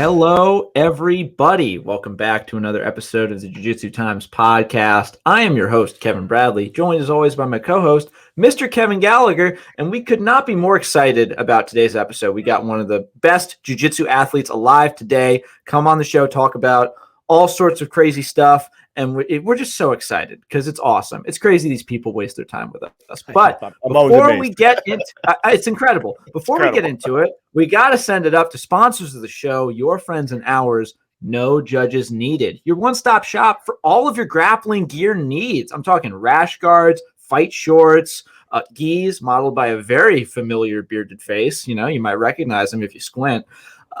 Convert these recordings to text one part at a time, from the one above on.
Hello, everybody. Welcome back to another episode of the Jiu-Jitsu Times podcast. I am your host, Kevin Bradley, joined as always by my co-host, Mr. Kevin Gallagher, and we could not be more excited about today's episode. We got one of the best jiu-jitsu athletes alive today come on the show, talk about all sorts of crazy stuff, and we're just so excited because it's awesome. It's crazy these people waste their time with us. But before we get into it's incredible. Before we get into it, we got to send it up to sponsors of the show, your friends and ours, No Judges Needed. Your one-stop shop for all of your grappling gear needs. I'm talking rash guards, fight shorts, gis modeled by a very familiar bearded face. You know, you might recognize him if you squint.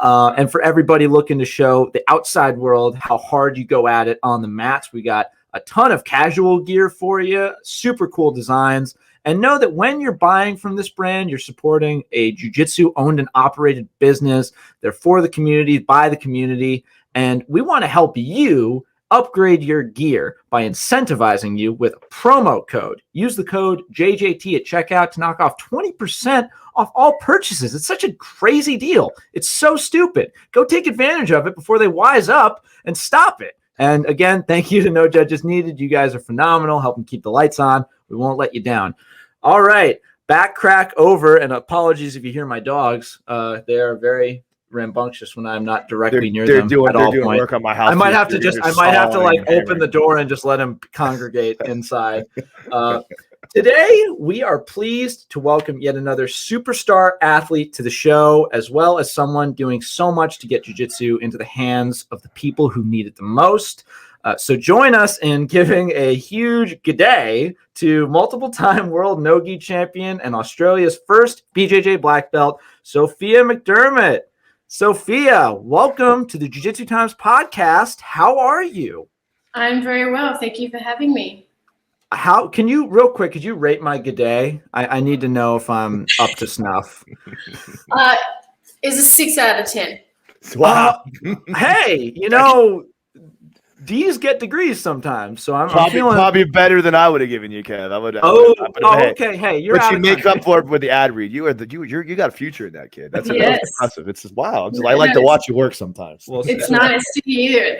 And for everybody looking to show the outside world how hard you go at it on the mats, we got a ton of casual gear for you, super cool designs. And know that when you're buying from this brand, you're supporting a jiu-jitsu owned and operated business. They're for the community, by the community. And we want to help you upgrade your gear by incentivizing you with a promo code. Use the code JJT at checkout to knock off 20% off all purchases. It's such a crazy deal. It's so stupid. Go take advantage of it before they wise up and stop it. And again, thank you to No Judges Needed. You guys are phenomenal, helping keep the lights on. We won't let you down. All right, back crack over, and apologies if you hear my dogs. They are very rambunctious when I'm not directly near them at all points. Work on my house. I might have to like open the door and just let them congregate inside. Today, we are pleased to welcome yet another superstar athlete to the show, as well as someone doing so much to get jiu-jitsu into the hands of the people who need it the most. So join us in giving a huge g'day to multiple-time world no-gi champion and Australia's first BJJ black belt, Sophia McDermott. Sophia, welcome to the Jiu-Jitsu Times podcast. How are you? I'm very well. Thank you for having me. How can you, real quick, could you rate my g'day? I need to know if I'm up to snuff. It's a 6 out of 10. Wow. Hey, you know, D's get degrees sometimes, so I'm feeling probably better than I would have given you, Kev. Okay. Hey, you're but you make up for it with the ad read. You got a future in that kid. That's impressive. It's just wow. I like to watch you work sometimes. Well, it's nice to hear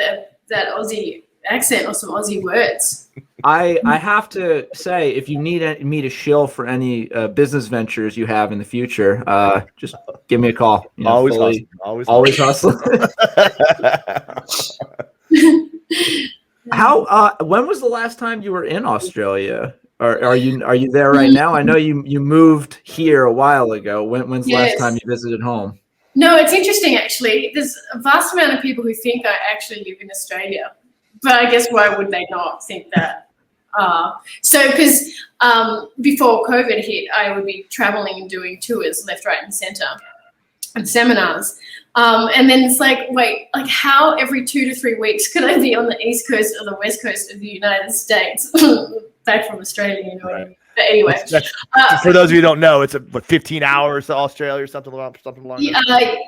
that Aussie accent or some Aussie words. I have to say, if you need me to shill for any business ventures you have in the future, just give me a call. You know, always hustling. How? When was the last time you were in Australia? Or are you there right now? I know you moved here a while ago. When's the last time you visited home? No, it's interesting actually. There's a vast amount of people who think I actually live in Australia, but I guess why would they not think that? Because before COVID hit, I would be traveling and doing tours left, right, and center, and seminars. And then it's like, wait, like how every 2 to 3 weeks could I be on the East Coast or the West Coast of the United States? Back from Australia, you know what I mean? But anyway. For those of you who don't know, it's 15 hours to Australia or something along that.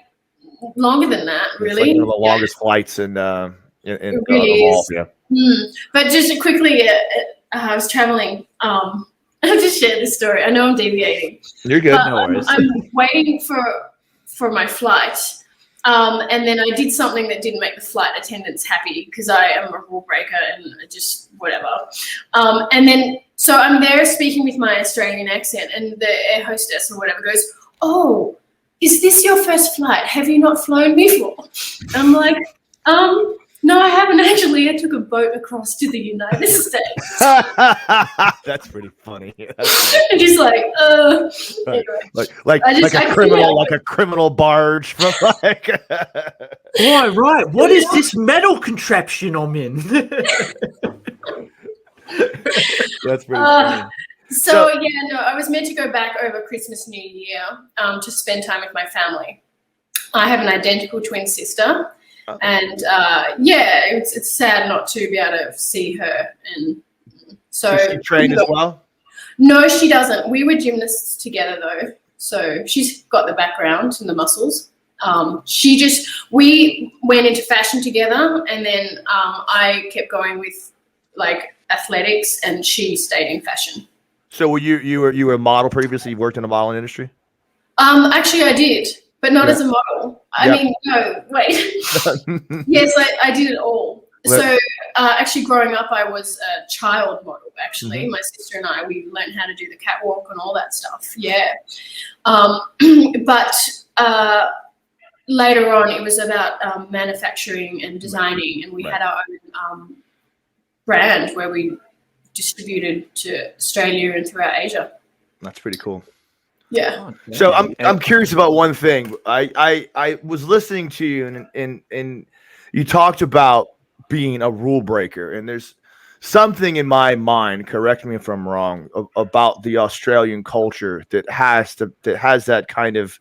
Longer than that, really. It's like one of the longest flights in the world. Yeah. But just quickly, I was traveling. I'll just share this story. I know I'm deviating. You're good. No worries. I'm waiting for my flight. And then I did something that didn't make the flight attendants happy because I am a rule breaker and just whatever. And then, so I'm there speaking with my Australian accent and the air hostess or whatever goes, "Oh, is this your first flight? Have you not flown before?" I'm like, no, I haven't actually. I took a boat across to the United States. That's pretty funny. And she's like, anyway. like a criminal barge from like. Right. What is this metal contraption I'm in? That's pretty funny. So I was meant to go back over Christmas, New Year, to spend time with my family. I have an identical twin sister. And it's sad not to be able to see her. And so does she train as well? No, she doesn't. We were gymnasts together though, so she's got the background and the muscles. We went into fashion together, and then I kept going with like athletics, and she stayed in fashion. So you were a model previously? You worked in the modeling industry? Actually, I did. but not as a model. I mean, no, wait. Yes, I did it all. So actually growing up, I was a child model, actually. My sister and I, we learned how to do the catwalk and all that stuff. Yeah. But later on, it was about manufacturing and designing, and we had our own brand where we distributed to Australia and throughout Asia. That's pretty cool. Yeah. So I'm curious about one thing. I was listening to you and you talked about being a rule breaker, and there's something in my mind, correct me if I'm wrong, about the Australian culture that has that kind of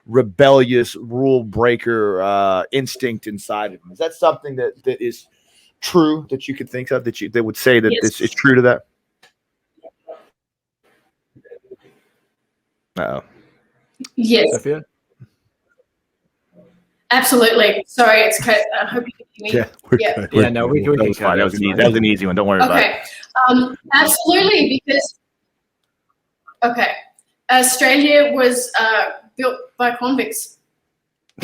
rebellious rule breaker instinct inside of them. Is that something that is true that you could think of, that would say that it's true to that? Uh-oh. Yes. Sophia? Absolutely. Sorry, it's I hope you can hear me. Yeah, we're good. Yeah, no, we can fine. That was an easy one. Don't worry about it. Absolutely, because Australia was built by convicts.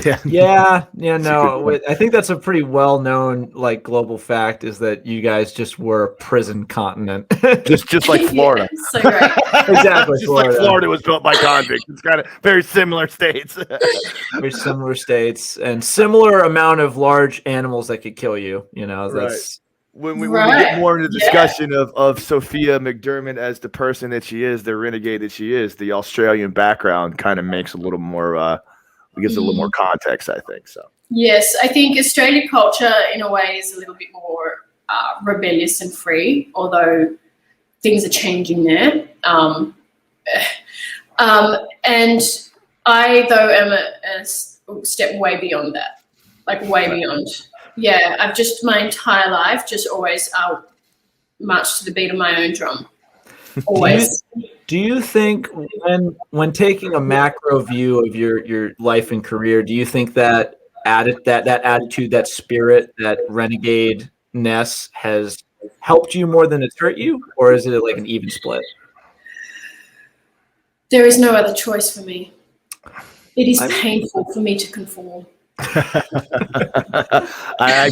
Yeah. No, I think that's a pretty well-known global fact, is that you guys just were a prison continent, just like Florida. So great. Exactly. Just like Florida was built by convicts. It's kind of very similar states. Very similar states and similar amount of large animals that could kill you. That's right. When we get more into the discussion of Sophia McDermott as the person that she is, the renegade that she is, the Australian background kind of makes a little more. Gives a little more context, I think. So yes, I think Australian culture in a way is a little bit more rebellious and free, although things are changing there. And I, though, am a step way beyond that, way beyond. Yeah, I've just my entire life just always marched to the beat of my own drum. Always. Do you think when taking a macro view of your life and career, do you think that attitude, that spirit, that renegade-ness has helped you more than it's hurt you, or is it like an even split? There is no other choice for me. It is painful for me to conform. I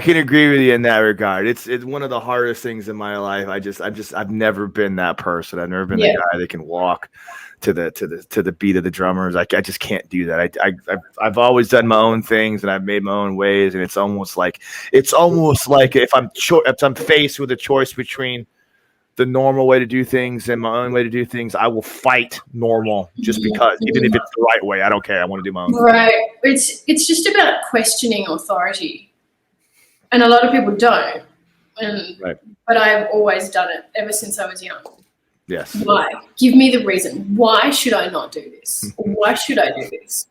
can agree with you in that regard. It's one of the hardest things in my life. I've never been that person. I've never been the guy that can walk to the beat of the drummers. I just can't do that. I've always done my own things, and I've made my own ways, and it's almost like if I'm faced with a choice between the normal way to do things and my own way to do things, I will fight normal just because, even if it's the right way. I don't care. I want to do my own thing. Right. It's just about questioning authority. And a lot of people don't. But I've always done it ever since I was young. Yes. Why? Give me the reason. Why should I not do this? Or why should I do this?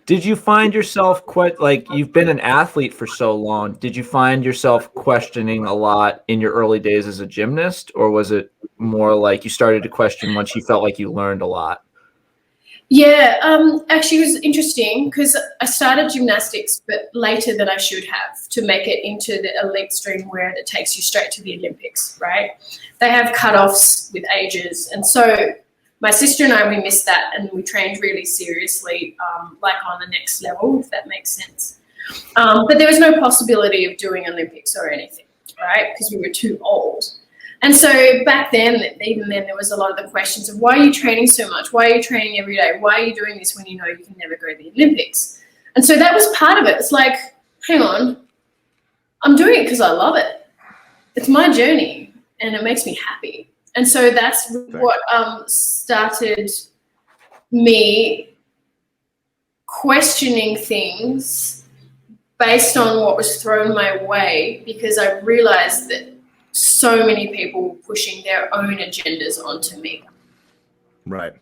Did you find yourself you've been an athlete for so long? Did you find yourself questioning a lot in your early days as a gymnast, or was it more like you started to question once you felt like you learned a lot? Yeah, actually it was interesting because I started gymnastics, but later than I should have, to make it into the elite stream where it takes you straight to the Olympics, right? They have cutoffs with ages, and so my sister and I, we missed that, and we trained really seriously, on the next level, if that makes sense. But there was no possibility of doing Olympics or anything, right? Because we were too old. And so back then, even then, there was a lot of the questions of, why are you training so much? Why are you training every day? Why are you doing this when you know you can never go to the Olympics? And so that was part of it. It's like, hang on, I'm doing it because I love it. It's my journey, and it makes me happy. And so that's what started me questioning things based on what was thrown my way, because I realized that so many people were pushing their own agendas onto me. Right.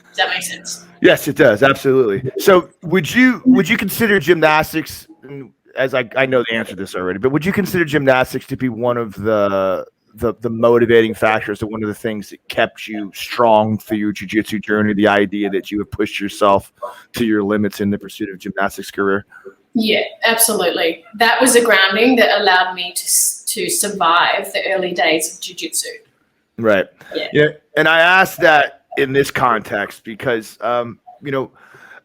Does that make sense? Yes, it does. Absolutely. So would you consider gymnastics, as I know the answer to this already, but would you consider gymnastics to be one of the motivating factors, or one of the things that kept you strong through your jiu-jitsu journey, the idea that you have pushed yourself to your limits in the pursuit of gymnastics career? Yeah, absolutely. That was a grounding that allowed me to survive the early days of jiu-jitsu. Right. Yeah. And I asked that in this context because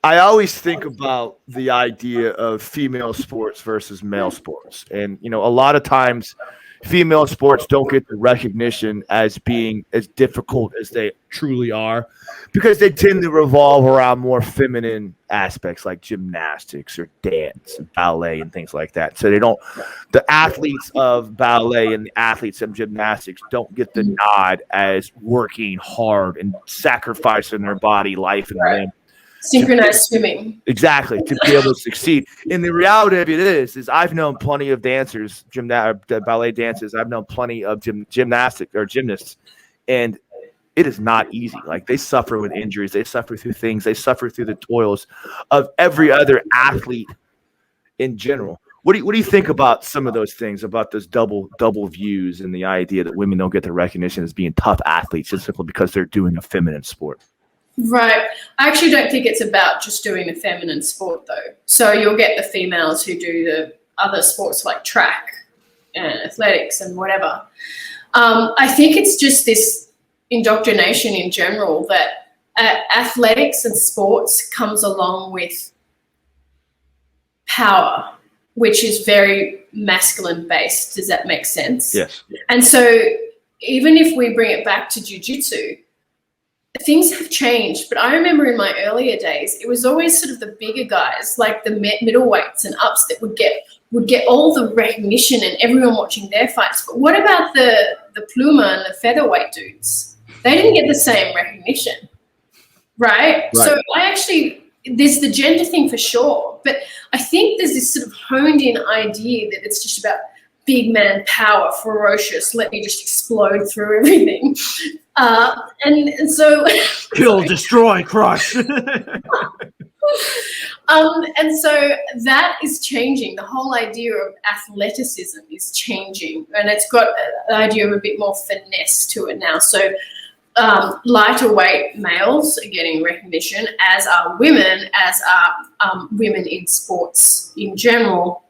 I always think about the idea of female sports versus male sports. And, a lot of times female sports don't get the recognition as being as difficult as they truly are because they tend to revolve around more feminine aspects like gymnastics or dance and ballet and things like that. So the athletes of ballet and the athletes of gymnastics don't get the nod as working hard and sacrificing their body, life, and limb. Synchronized swimming. Exactly, to be able to succeed. And the reality of it is I've known plenty of dancers, ballet dancers. I've known plenty of gymnasts, and it is not easy. Like, they suffer with injuries. They suffer through things. They suffer through the toils of every other athlete in general. What do you think about some of those things, about those double views and the idea that women don't get the recognition as being tough athletes just simply because they're doing a feminine sport? Right. I actually don't think it's about just doing a feminine sport, though. So you'll get the females who do the other sports like track and athletics and whatever. I think it's just this indoctrination in general that athletics and sports comes along with power, which is very masculine based. Does that make sense? Yes. And so even if we bring it back to jiu-jitsu, things have changed, but I remember in my earlier days, it was always sort of the bigger guys, like the middleweights and ups, that would get all the recognition and everyone watching their fights. But what about the pluma and the featherweight dudes? They didn't get the same recognition, right? So there's the gender thing for sure, but I think there's this sort of honed in idea that it's just about big man power, ferocious, let me just explode through everything. And so kill, destroy, crush. And so that is changing. The whole idea of athleticism is changing, and it's got an idea of a bit more finesse to it now. So lighter weight males are getting recognition, as are women, women in sports in general.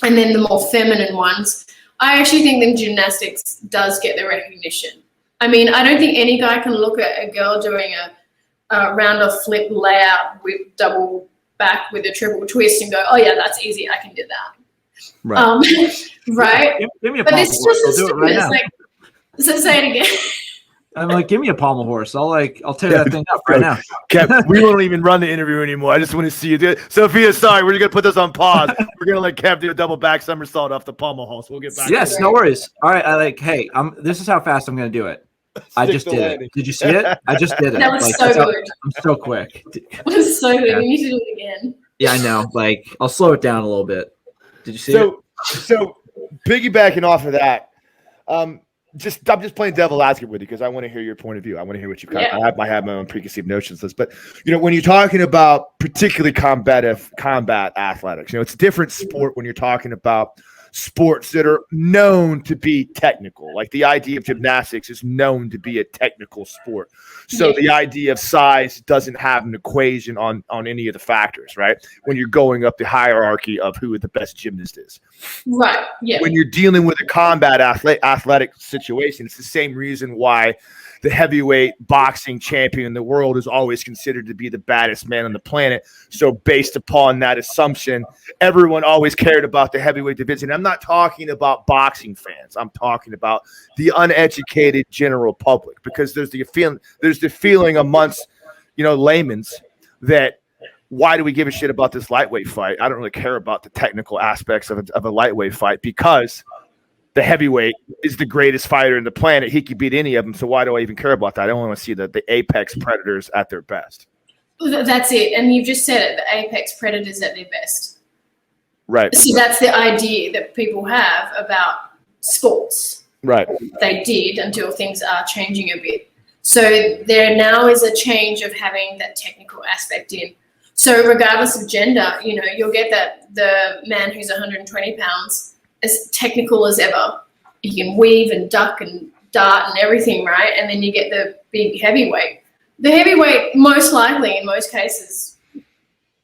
And then the more feminine ones, I actually think that gymnastics does get the recognition. I mean, I don't think any guy can look at a girl doing a round off flip layout with double back with a triple twist and go, oh yeah, that's easy, I can do that. Right. Right? Give me a but pommel it's horse. just I'll do it right now. like, so say it again. I'm like, give me a pommel horse. I'll tear that thing up right now. Kev, we won't even run the interview anymore. I just want to see you do it. Sophia, sorry, we're gonna put this on pause. We're gonna let Kev do a double back somersault off the pommel horse. We'll get back. Yes, no worries. All right, hey, this is how fast I'm gonna do it. I just did it. Did you see it? I just did it. That was so good. I'm so quick. That was so good. Yeah. We need to do it again. Yeah, I know. Like, I'll slow it down a little bit. Did you see it? So piggybacking off of that, I'm just playing devil advocate with you because I want to hear your point of view. I want to hear what you I have my own preconceived notions. But when you're talking about particularly combat athletics, it's a different sport when you're talking about sports that are known to be technical. Like, the idea of gymnastics is known to be a technical sport. So the idea of size doesn't have an equation on any of the factors, right? When you're going up the hierarchy of who the best gymnast is. Right. Yeah. When you're dealing with a combat athletic situation, it's the same reason why the heavyweight boxing champion in the world is always considered to be the baddest man on the planet. So based upon that assumption, everyone always cared about the heavyweight division. I'm not talking about boxing fans. I'm talking about the uneducated general public, because there's the feeling amongst, laymen's that, why do we give a shit about this lightweight fight? I don't really care about the technical aspects of a lightweight fight, because the heavyweight is the greatest fighter in the planet. He could beat any of them. So why do I even care about that? I don't want to see the apex predators at their best. That's it. And you've just said it, the apex predators at their best. Right. So that's the idea that people have about sports. Right. They did, until things are changing a bit. So there now is a change of having that technical aspect in. So regardless of gender, you'll get that the man who's 120 pounds, as technical as ever. He can weave and duck and dart and everything, right? And then you get the big heavyweight. The heavyweight, most likely, in most cases,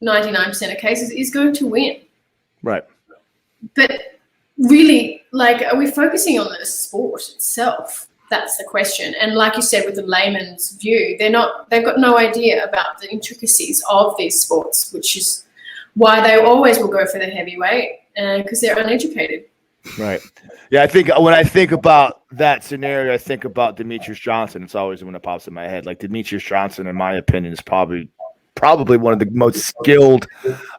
99% of cases, is going to win. Right. But really, are we focusing on the sport itself? That's the question. And like you said, with the layman's view, they've got no idea about the intricacies of these sports, which is why they always will go for the heavyweight, because they're uneducated. Right. Yeah, I think when I think about that scenario, I think about Demetrius Johnson. It's always one that pops in my head. Like Demetrius Johnson, in my opinion, is probably one of the most skilled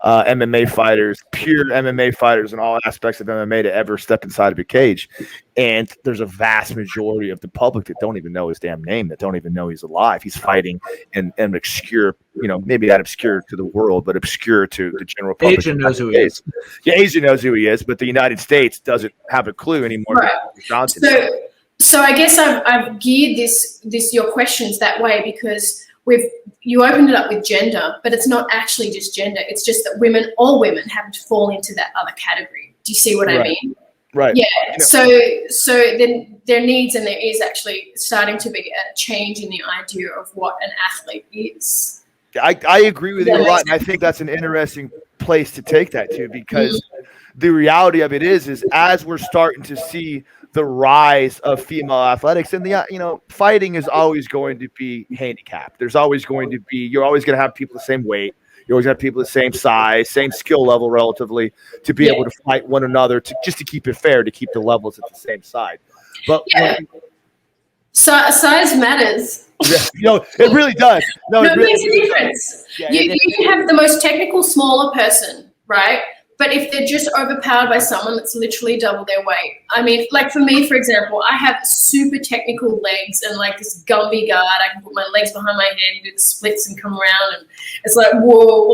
MMA fighters, pure MMA fighters in all aspects of MMA to ever step inside of a cage. And there's a vast majority of the public that don't even know his damn name, that don't even know he's alive. He's fighting in obscure, maybe not obscure to the world, but obscure to the general public. Asia knows who he is. Yeah, Asia knows who he is, but the United States doesn't have a clue anymore. Right. Johnson. So I guess I've geared this your questions that way because you opened it up with gender, but it's not actually just gender. It's just that all women happen to fall into that other category. Do you see what I mean? Right. Yeah. So then there needs and there is actually starting to be a change in the idea of what an athlete is. I agree with you a lot, and I think that's an interesting place to take that to, because the reality of it is as we're starting to see the rise of female athletics, and fighting is always going to be handicapped. You're always going to have people the same weight. You always have people the same size, same skill level relatively, to be able to fight one another, just to keep it fair, to keep the levels at the same side. But size matters. Yeah, it really does. No, it makes a difference. Yeah, you can have the most technical, smaller person, right? But if they're just overpowered by someone that's literally double their weight. I mean, like for me, for example, I have super technical legs and like this Gumby guard. I can put my legs behind my head and do the splits and come around, and it's like, whoa,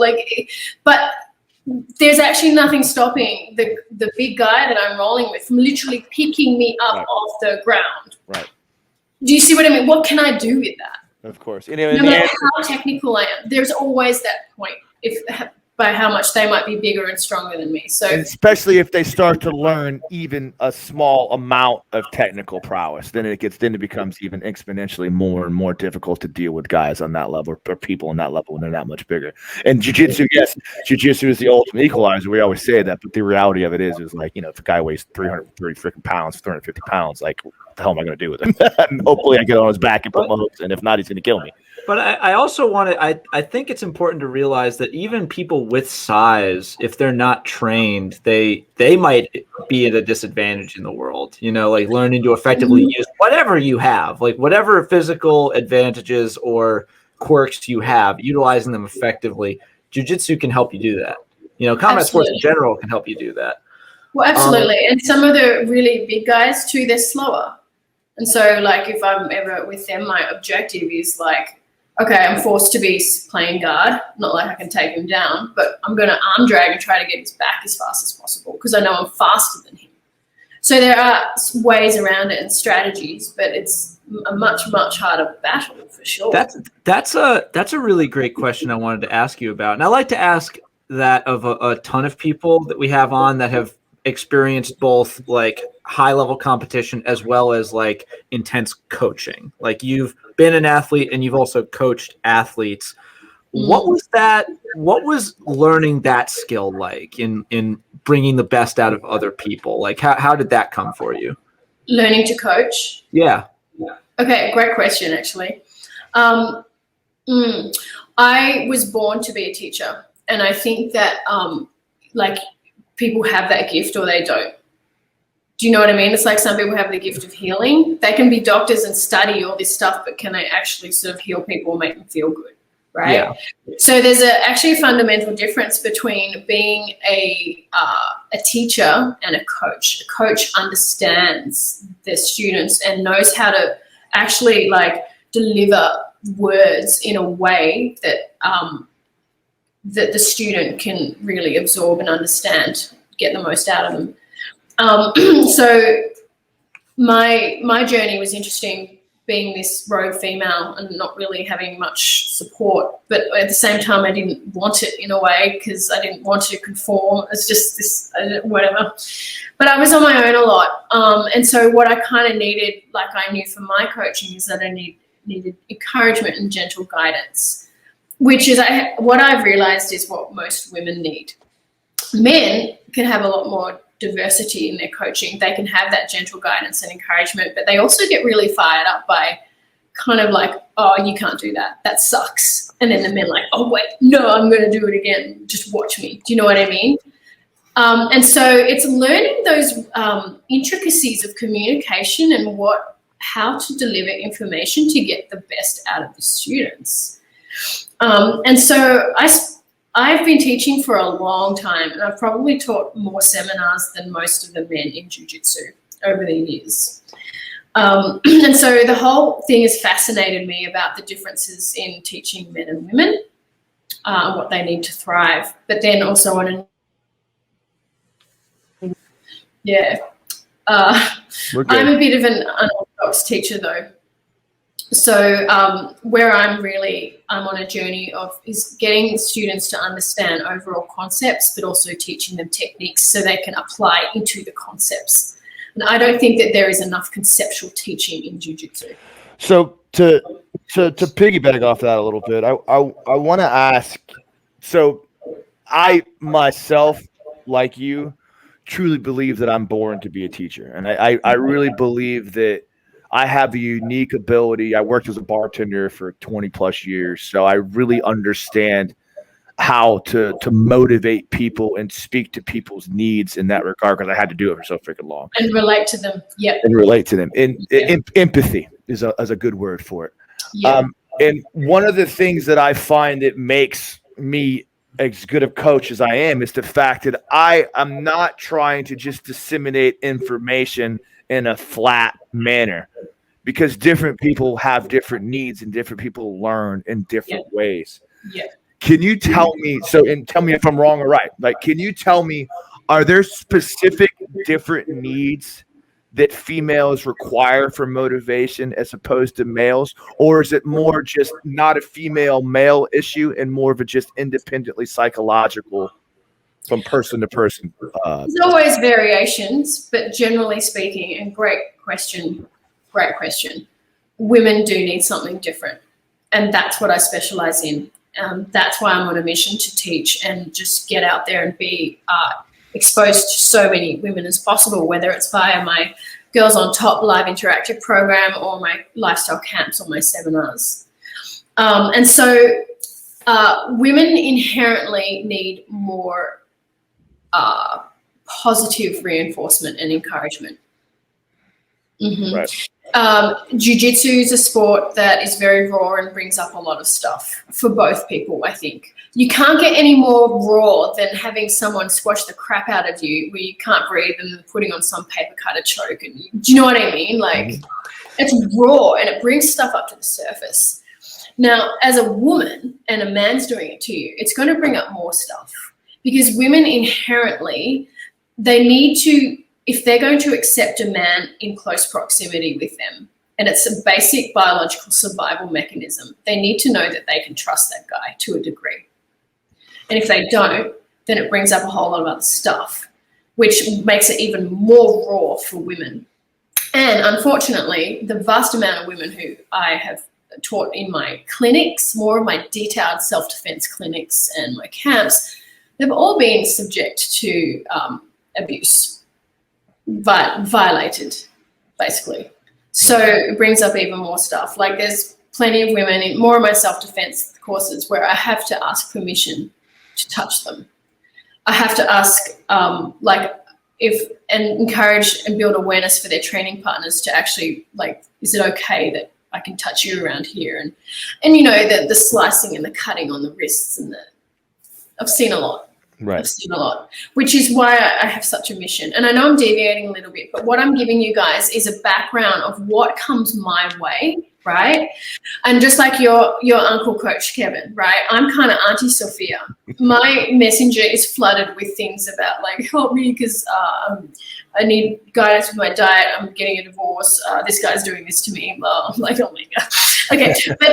but there's actually nothing stopping the big guy that I'm rolling with from literally picking me up off the ground. Right. Do you see what I mean? What can I do with that? Of course. No matter how technical I am, there's always that point by how much they might be bigger and stronger than me. So, and especially if they start to learn even a small amount of technical prowess, then it becomes even exponentially more and more difficult to deal with guys on that level, or people on that level when they're that much bigger. And jiu-jitsu, yes, jiu-jitsu is the ultimate equalizer. We always say that, but the reality of it is like, if a guy weighs 330 freaking pounds, 350 pounds, like, what the hell am I going to do with him? And hopefully I get on his back and put my hooks in. If not, he's going to kill me. But I also want to – I think it's important to realize that even people with size, if they're not trained, they might be at a disadvantage in the world, like learning to effectively use whatever you have, like whatever physical advantages or quirks you have, utilizing them effectively. Jiu-jitsu can help you do that. Combat sports in general can help you do that. Well, absolutely. And some of the really big guys too, they're slower. And so like if I'm ever with them, my objective is like, okay, I'm forced to be playing guard. Not like I can take him down, but I'm going to arm drag and try to get his back as fast as possible because I know I'm faster than him. So there are ways around it and strategies, but it's a much, much harder battle for sure. That's a really great question I wanted to ask you about. And I like to ask that of a ton of people that we have on that have experienced both like high level competition as well as like intense coaching. Like you've been an athlete and you've also coached athletes. What was learning that skill like in bringing the best out of other people? Like how did that come for you? Learning to coach? Yeah. Okay, great question actually. I was born to be a teacher, and I think that like people have that gift or they don't. Do you know what I mean? It's like some people have the gift of healing. They can be doctors and study all this stuff, but can they actually sort of heal people and make them feel good, right? Yeah. So there's actually a fundamental difference between being a teacher and a coach. A coach understands their students and knows how to actually like deliver words in a way that that the student can really absorb and understand, get the most out of them. So my journey was interesting, being this rogue female and not really having much support, but at the same time I didn't want it in a way because I didn't want to conform. It's just this whatever. But I was on my own a lot, and so what I kind of needed, like I knew from my coaching, is that I needed encouragement and gentle guidance, which is what I've realized is what most women need. Men can have a lot more diversity in their coaching. They can have that gentle guidance and encouragement, but they also get really fired up by kind of like, oh, you can't do that. That sucks. And then the men like, oh, wait, no, I'm going to do it again. Just watch me. Do you know what I mean? And so it's learning those intricacies of communication and how to deliver information to get the best out of the students. And so I've been teaching for a long time, and I've probably taught more seminars than most of the men in Jiu-Jitsu over the years. And so the whole thing has fascinated me about the differences in teaching men and women, what they need to thrive, but then also on I'm a bit of an unorthodox teacher though. So where I'm on a journey is getting students to understand overall concepts, but also teaching them techniques so they can apply into the concepts. And I don't think that there is enough conceptual teaching in Jiu-Jitsu. So to piggyback off that a little bit, I want to ask, so I myself, like you, truly believe that I'm born to be a teacher. And I really believe that I have the unique ability. I worked as a bartender for 20 plus years. So I really understand how to motivate people and speak to people's needs in that regard, because I had to do it for so freaking long. And relate to them. Yeah. And relate to them. Empathy is a good word for it. Yeah. And one of the things that I find that makes me as good a coach as I am is the fact that I am not trying to just disseminate information in a flat manner, because different people have different needs and different people learn in different ways. Yeah. Can you tell me, and tell me if I'm wrong or right, like, can you tell me, are there specific different needs that females require for motivation as opposed to males? Or is it more just not a female male issue and more of a just independently psychological from person to person? There's always variations, but generally speaking, and great question, women do need something different. And that's what I specialize in. That's why I'm on a mission to teach and just get out there and be exposed to so many women as possible, whether it's via my Girls on Top live interactive program or my lifestyle camps or my seminars. And so women inherently need more positive reinforcement and encouragement. Mm-hmm. Right. Jiu-Jitsu is a sport that is very raw and brings up a lot of stuff for both people, I think. You can't get any more raw than having someone squash the crap out of you where you can't breathe and putting on some paper cutter choke. And do you know what I mean? Like, it's raw and it brings stuff up to the surface. Now, as a woman and a man's doing it to you, it's going to bring up more stuff, because women inherently, they need to, if they're going to accept a man in close proximity with them, and it's a basic biological survival mechanism, they need to know that they can trust that guy to a degree. And if they don't, then it brings up a whole lot of other stuff, which makes it even more raw for women. And unfortunately, the vast amount of women who I have taught in my clinics, more of my detailed self-defense clinics and my camps, they've all been subject to abuse. Violated, basically. So it brings up even more stuff. Like, there's plenty of women in more of my self-defense courses where I have to ask permission to touch them. I have to ask, and encourage and build awareness for their training partners to actually, like, is it okay that I can touch you around here? And you know, the slicing and the cutting on the wrists I've seen a lot. Right. I've seen a lot, which is why I have such a mission. And I know I'm deviating a little bit, but what I'm giving you guys is a background of what comes my way, right? And just like your uncle, Coach Kevin, right? I'm kind of Auntie Sophia. My messenger is flooded with things about, like, help me because I need guidance with my diet. I'm getting a divorce. This guy's doing this to me. Blah. I'm like, oh my God. Okay, but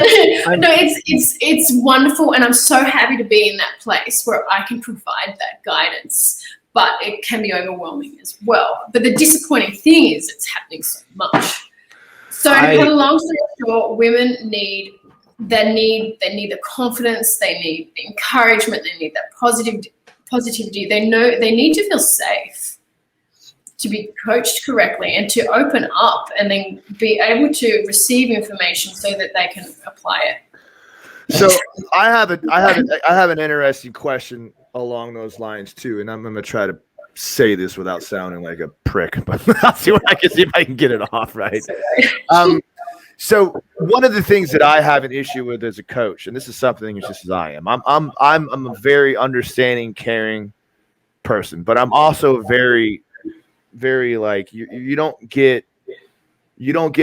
no, it's wonderful, and I'm so happy to be in that place where I can provide that guidance. But it can be overwhelming as well. But the disappointing thing is it's happening so much. So to cut a long story short, women need the confidence, they need the encouragement, they need that positivity. They need to feel safe. to be coached correctly and to open up and then be able to receive information so that they can apply it. So I have an interesting question along those lines too, and I'm going to try to say this without sounding like a prick, but I'll see what I can see if I can get it off right. So one of the things that I have an issue with as a coach, and this is something as just as I am, I'm a very understanding, caring person, but I'm also very, very like you don't get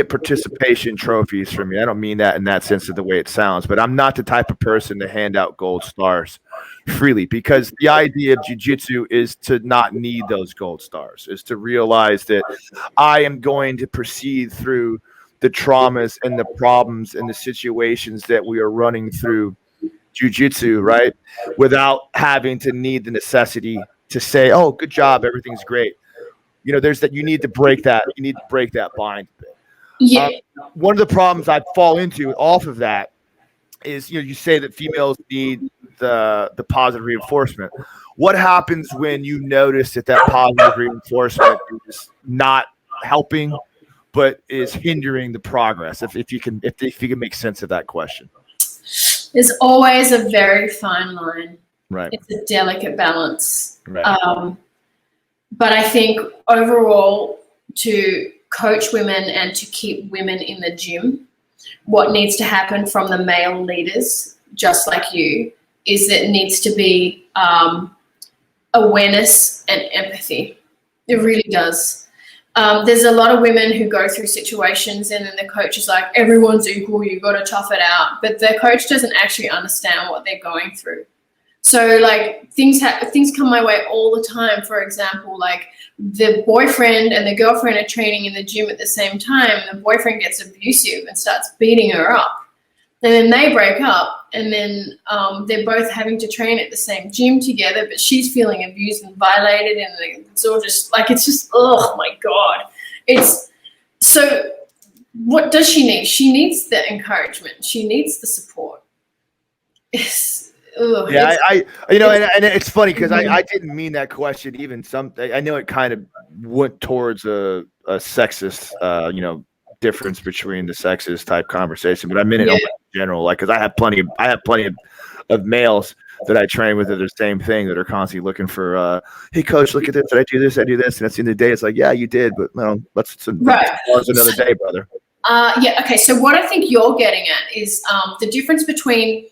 participation trophies from me. I don't mean that in that sense of the way it sounds, but I'm not the type of person to hand out gold stars freely, because the idea of jiu-jitsu is to not need those gold stars, is to realize that I am going to proceed through the traumas and the problems and the situations that we are running through jiu-jitsu, right, without having to need the necessity to say, oh, good job, everything's great. You know, there's that you need to break that. You need to break that bind. Yeah. One of the problems I fall into off of that is, you say that females need the positive reinforcement. What happens when you notice that positive reinforcement is not helping, but is hindering the progress? If you can make sense of that question. There's always a very fine line. Right. It's a delicate balance. Right. But I think overall, to coach women and to keep women in the gym, what needs to happen from the male leaders, just like you, is that it needs to be awareness and empathy. It really does. There's a lot of women who go through situations and then the coach is like, everyone's equal, you've got to tough it out. But the coach doesn't actually understand what they're going through. So like things come my way all the time. For example, like the boyfriend and the girlfriend are training in the gym at the same time. The boyfriend gets abusive and starts beating her up. And then they break up, and then they're both having to train at the same gym together, but she's feeling abused and violated, and it's all just like, it's just, oh my God. So what does she need? She needs the encouragement. She needs the support. And it's funny because I didn't mean that question even I know it kind of went towards a sexist, difference between the sexist type conversation, but I meant it in general, like, because I have plenty of males that I train with that are the same thing, that are constantly looking for, hey coach, look at this, did I do this, I do this, and at the end of the day, it's like, yeah, you did, but no, let's another day, brother. Okay. So what I think you're getting at is the difference between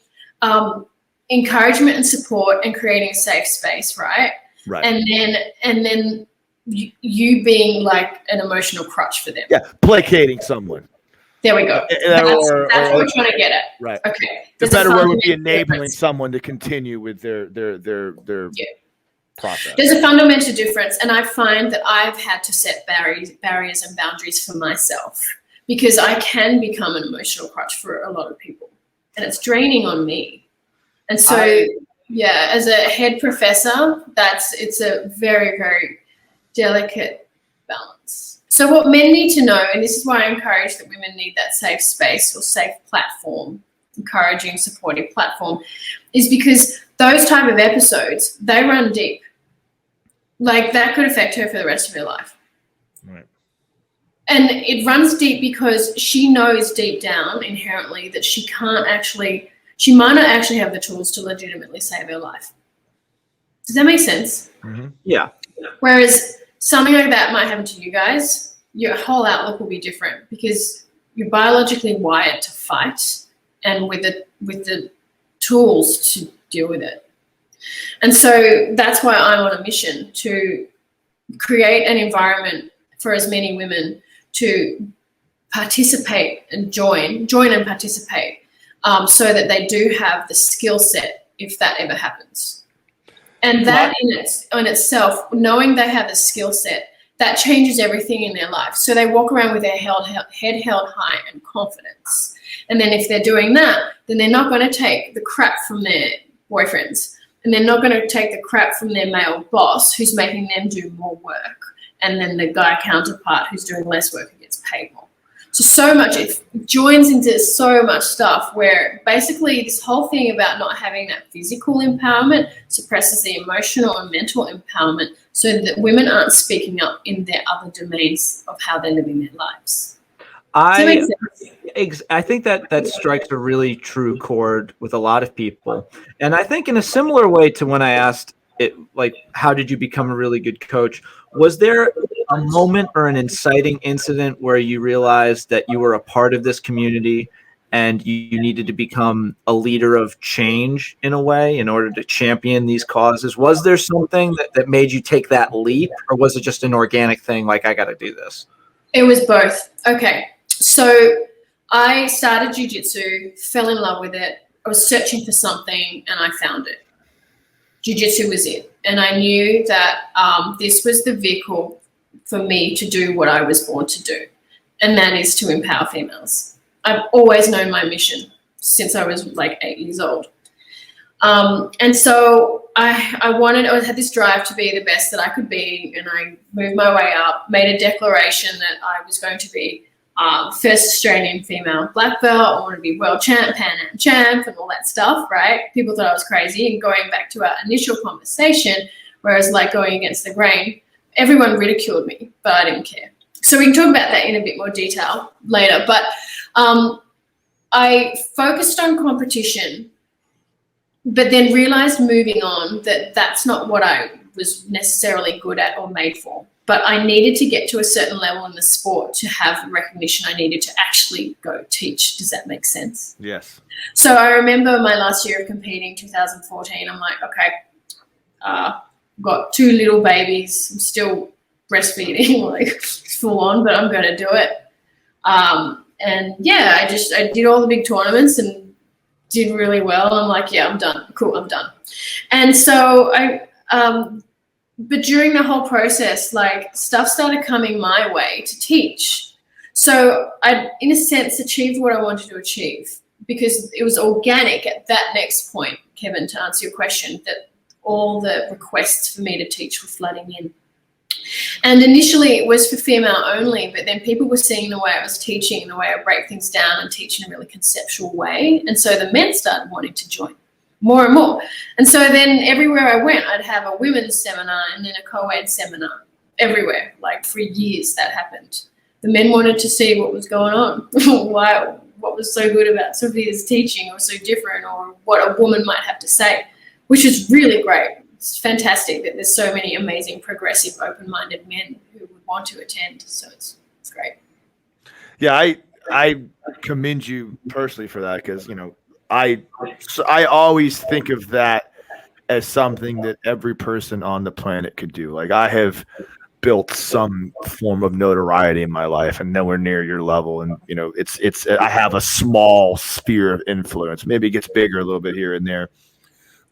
encouragement and support and creating a safe space, right? Right. And then you being like an emotional crutch for them. Yeah, placating someone. There we go. That's what we're trying to get at. Right. Okay. The better word would be enabling someone to continue with their process. There's a fundamental difference, and I find that I've had to set barriers and boundaries for myself, because I can become an emotional crutch for a lot of people, and it's draining on me. And so, as a head professor, it's a very, very delicate balance. So what men need to know, and this is why I encourage that women need that safe space or safe platform, encouraging, supportive platform, is because those type of episodes, they run deep. Like that could affect her for the rest of her life. Right. And it runs deep because she knows deep down inherently that she might not actually have the tools to legitimately save her life. Does that make sense? Mm-hmm. Yeah. Whereas something like that might happen to you guys, your whole outlook will be different because you're biologically wired to fight and with the tools to deal with it. And so that's why I'm on a mission to create an environment for as many women to participate and join and participate, so that they do have the skill set if that ever happens. And that in itself, knowing they have the skill set, that changes everything in their life. So they walk around with their head held high and confidence. And then if they're doing that, then they're not going to take the crap from their boyfriends, and they're not going to take the crap from their male boss who's making them do more work, and then the guy counterpart who's doing less work and gets paid more. So much, it joins into so much stuff where basically this whole thing about not having that physical empowerment suppresses the emotional and mental empowerment so that women aren't speaking up in their other domains of how they're living their lives. I think that strikes a really true chord with a lot of people. And I think in a similar way to when I asked it, like, how did you become a really good coach? Was there a moment or an inciting incident where you realized that you were a part of this community and you needed to become a leader of change in a way in order to champion these causes? Was there something that made you take that leap, or was it just an organic thing, like, I got to do this? It was both. Okay. So I started jiu-jitsu, fell in love with it. I was searching for something and I found it. Jiu-jitsu was it. And I knew that this was the vehicle for me to do what I was born to do, and that is to empower females. I've always known my mission since I was like 8 years old. And so I had this drive to be the best that I could be, and I moved my way up, made a declaration that I was going to be first Australian female black belt. I wanted to be world champ, Pan Am champ, and all that stuff, right? People thought I was crazy. And going back to our initial conversation, where I was like going against the grain, everyone ridiculed me, but I didn't care. So we can talk about that in a bit more detail later. But I focused on competition, but then realized moving on that that's not what I was necessarily good at or made for. But I needed to get to a certain level in the sport to have the recognition I needed to actually go teach. Does that make sense? Yes. So I remember my last year of competing, 2014. I'm like, okay, got 2 little babies. I'm still breastfeeding, like full on, but I'm going to do it. And yeah, I did all the big tournaments and did really well. I'm like, yeah, I'm done. Cool, I'm done. And so but during the whole process, like, stuff started coming my way to teach. So I, in a sense, achieved what I wanted to achieve because it was organic at that next point, Kevin, to answer your question, that all the requests for me to teach were flooding in. And initially it was for female only, but then people were seeing the way I was teaching and the way I break things down and teach in a really conceptual way. And so the men started wanting to join more and more. And so then everywhere I went, I'd have a women's seminar and then a co-ed seminar everywhere. Like for years that happened. The men wanted to see what was going on, what was so good about Sophia's teaching or so different, or what a woman might have to say, which is really great. It's fantastic that there's so many amazing, progressive, open-minded men who would want to attend. So it's great. Yeah, I commend you personally for that because, I always think of that as something that every person on the planet could do. Like, I have built some form of notoriety in my life and nowhere near your level. And, I have a small sphere of influence. Maybe it gets bigger a little bit here and there.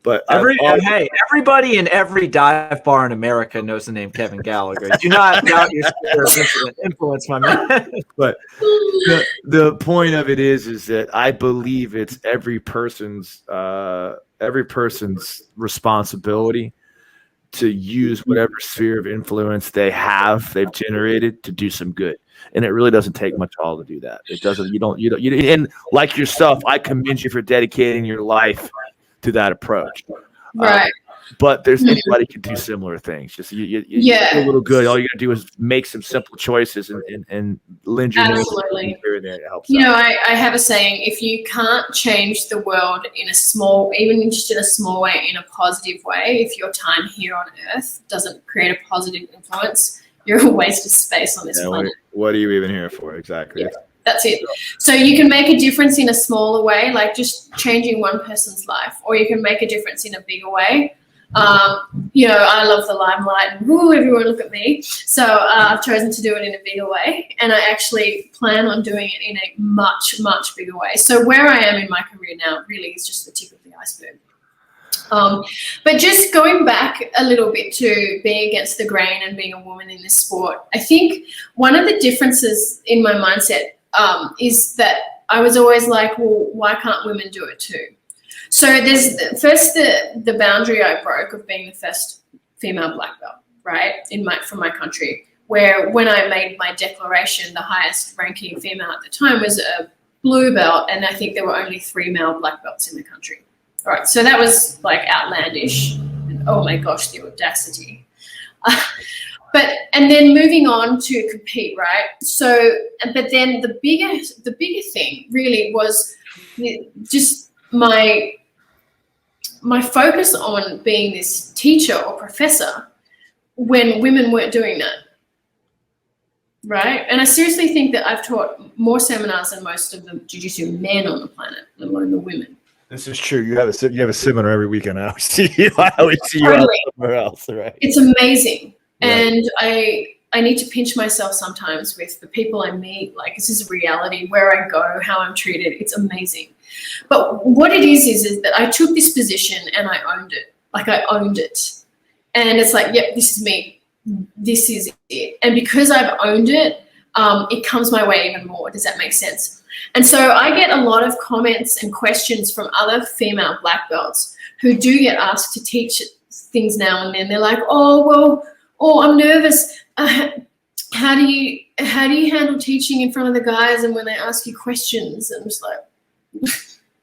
But everybody in every dive bar in America knows the name Kevin Gallagher. Do not doubt your sphere of influence, my man. But the point of it is that I believe it's every person's responsibility to use whatever sphere of influence they've generated to do some good. And it really doesn't take much at all to do that. It doesn't. You don't. And like yourself, I commend you for dedicating your life to that approach. Right. But there's anybody can do similar things. Just you do a little good. All you gotta do is make some simple choices and lend your absolutely here and there. It helps. I have a saying: if you can't change the world in a small, even just in a small way, in a positive way, if your time here on Earth doesn't create a positive influence, you're a waste of space on this planet. What are you even here for? Exactly. Yeah. That's it. So you can make a difference in a smaller way, like just changing one person's life, or you can make a difference in a bigger way. I love the limelight and everyone look at me. So I've chosen to do it in a bigger way, and I actually plan on doing it in a much, much bigger way. So where I am in my career now really is just the tip of the iceberg. But just going back a little bit to being against the grain and being a woman in this sport, I think one of the differences in my mindset is that I was always like, well, why can't women do it too? So there's the boundary I broke of being the first female black belt, right, from my country, where when I made my declaration, the highest ranking female at the time was a blue belt, and I think there were only 3 male black belts in the country. All right, so that was like outlandish. And, oh my gosh, the audacity. And then moving on to compete, right? So, but then the bigger thing really was just my focus on being this teacher or professor when women weren't doing that, right? And I seriously think that I've taught more seminars than most of the jiu-jitsu men on the planet, let alone the women. This is true. You have a seminar every weekend. I always see you out somewhere else, right? It's amazing. Right. And I need to pinch myself sometimes with the people I meet. Like, this is a reality, where I go, how I'm treated. It's amazing. But what it is that I took this position and I owned it. Like, I owned it. And it's like, yep, this is me. This is it. And because I've owned it, it comes my way even more. Does that make sense? And so I get a lot of comments and questions from other female black belts who do get asked to teach things now and then. They're like, I'm nervous. How do you handle teaching in front of the guys and when they ask you questions? And I'm just like,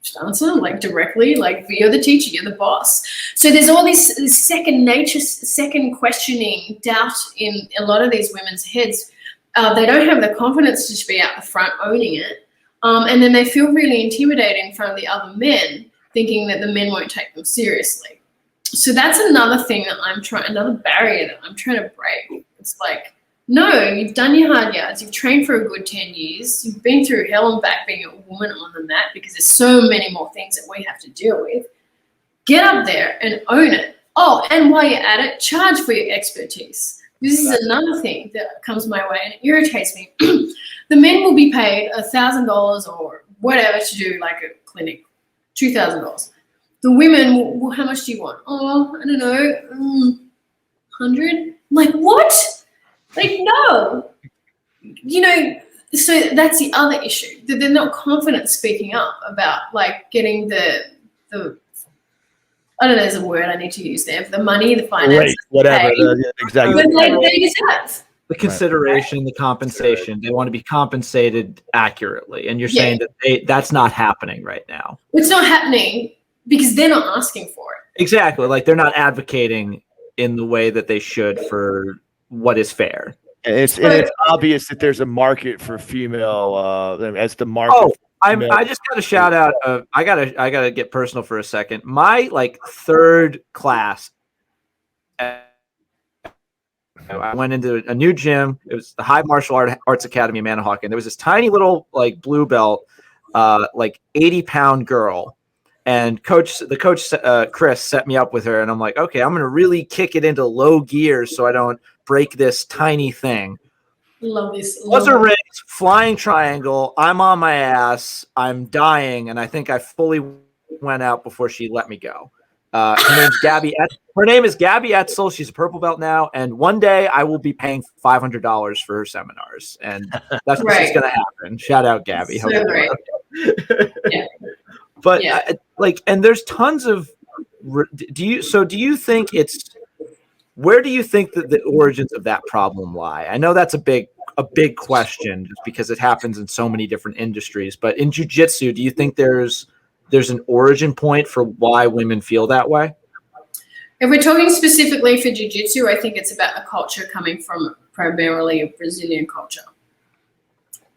just answer like directly, like you're the teacher, you're the boss. So there's all this second nature, second questioning, doubt in a lot of these women's heads. They don't have the confidence to just be out the front owning it. And then they feel really intimidated in front of the other men, thinking that the men won't take them seriously. So that's another thing that another barrier that I'm trying to break. It's like, no, you've done your hard yards. You've trained for a good 10 years. You've been through hell and back being a woman on the mat because there's so many more things that we have to deal with. Get up there and own it. Oh, and while you're at it, charge for your expertise. This is another thing that comes my way and it irritates me. The men will be paid $1,000 or whatever to do like a clinic, $2,000. The women, well, how much do you want? Oh, I don't know, 100? Like, what? Like, no. So that's the other issue, that they're not confident speaking up about, like, getting the I don't know, there's a word I need to use there, the money, the finances. Right, whatever, exactly. They deserve. The consideration, the compensation. They want to be compensated accurately. And you're saying that that's not happening right now. It's not happening because they're not asking for it. Exactly. Like, they're not advocating in the way that they should for what is fair. And it's obvious that there's a market for female as the market. Oh, I just got a shout out of I gotta get personal for a second. My third class, I went into a new gym. It was the High Martial Arts Academy in Manahawkin. There was this tiny little blue belt, 80-pound girl. And the coach Chris set me up with her, and I'm like, okay, I'm gonna really kick it into low gear so I don't break this tiny thing. Love this. Buzzer rings, flying triangle. I'm on my ass. I'm dying, and I think I fully went out before she let me go. Her name's Gabby. Her name is Gabby Etzel. She's a purple belt now, and one day I will be paying $500 for her seminars, and that's what's going to happen. Shout out, Gabby. So great. Yeah. But and there's tons of. Do you think it's? Where do you think that the origins of that problem lie? I know that's a big question, just because it happens in so many different industries. But in jiu-jitsu, do you think there's an origin point for why women feel that way? If we're talking specifically for jiu-jitsu, I think it's about the culture coming from primarily a Brazilian culture,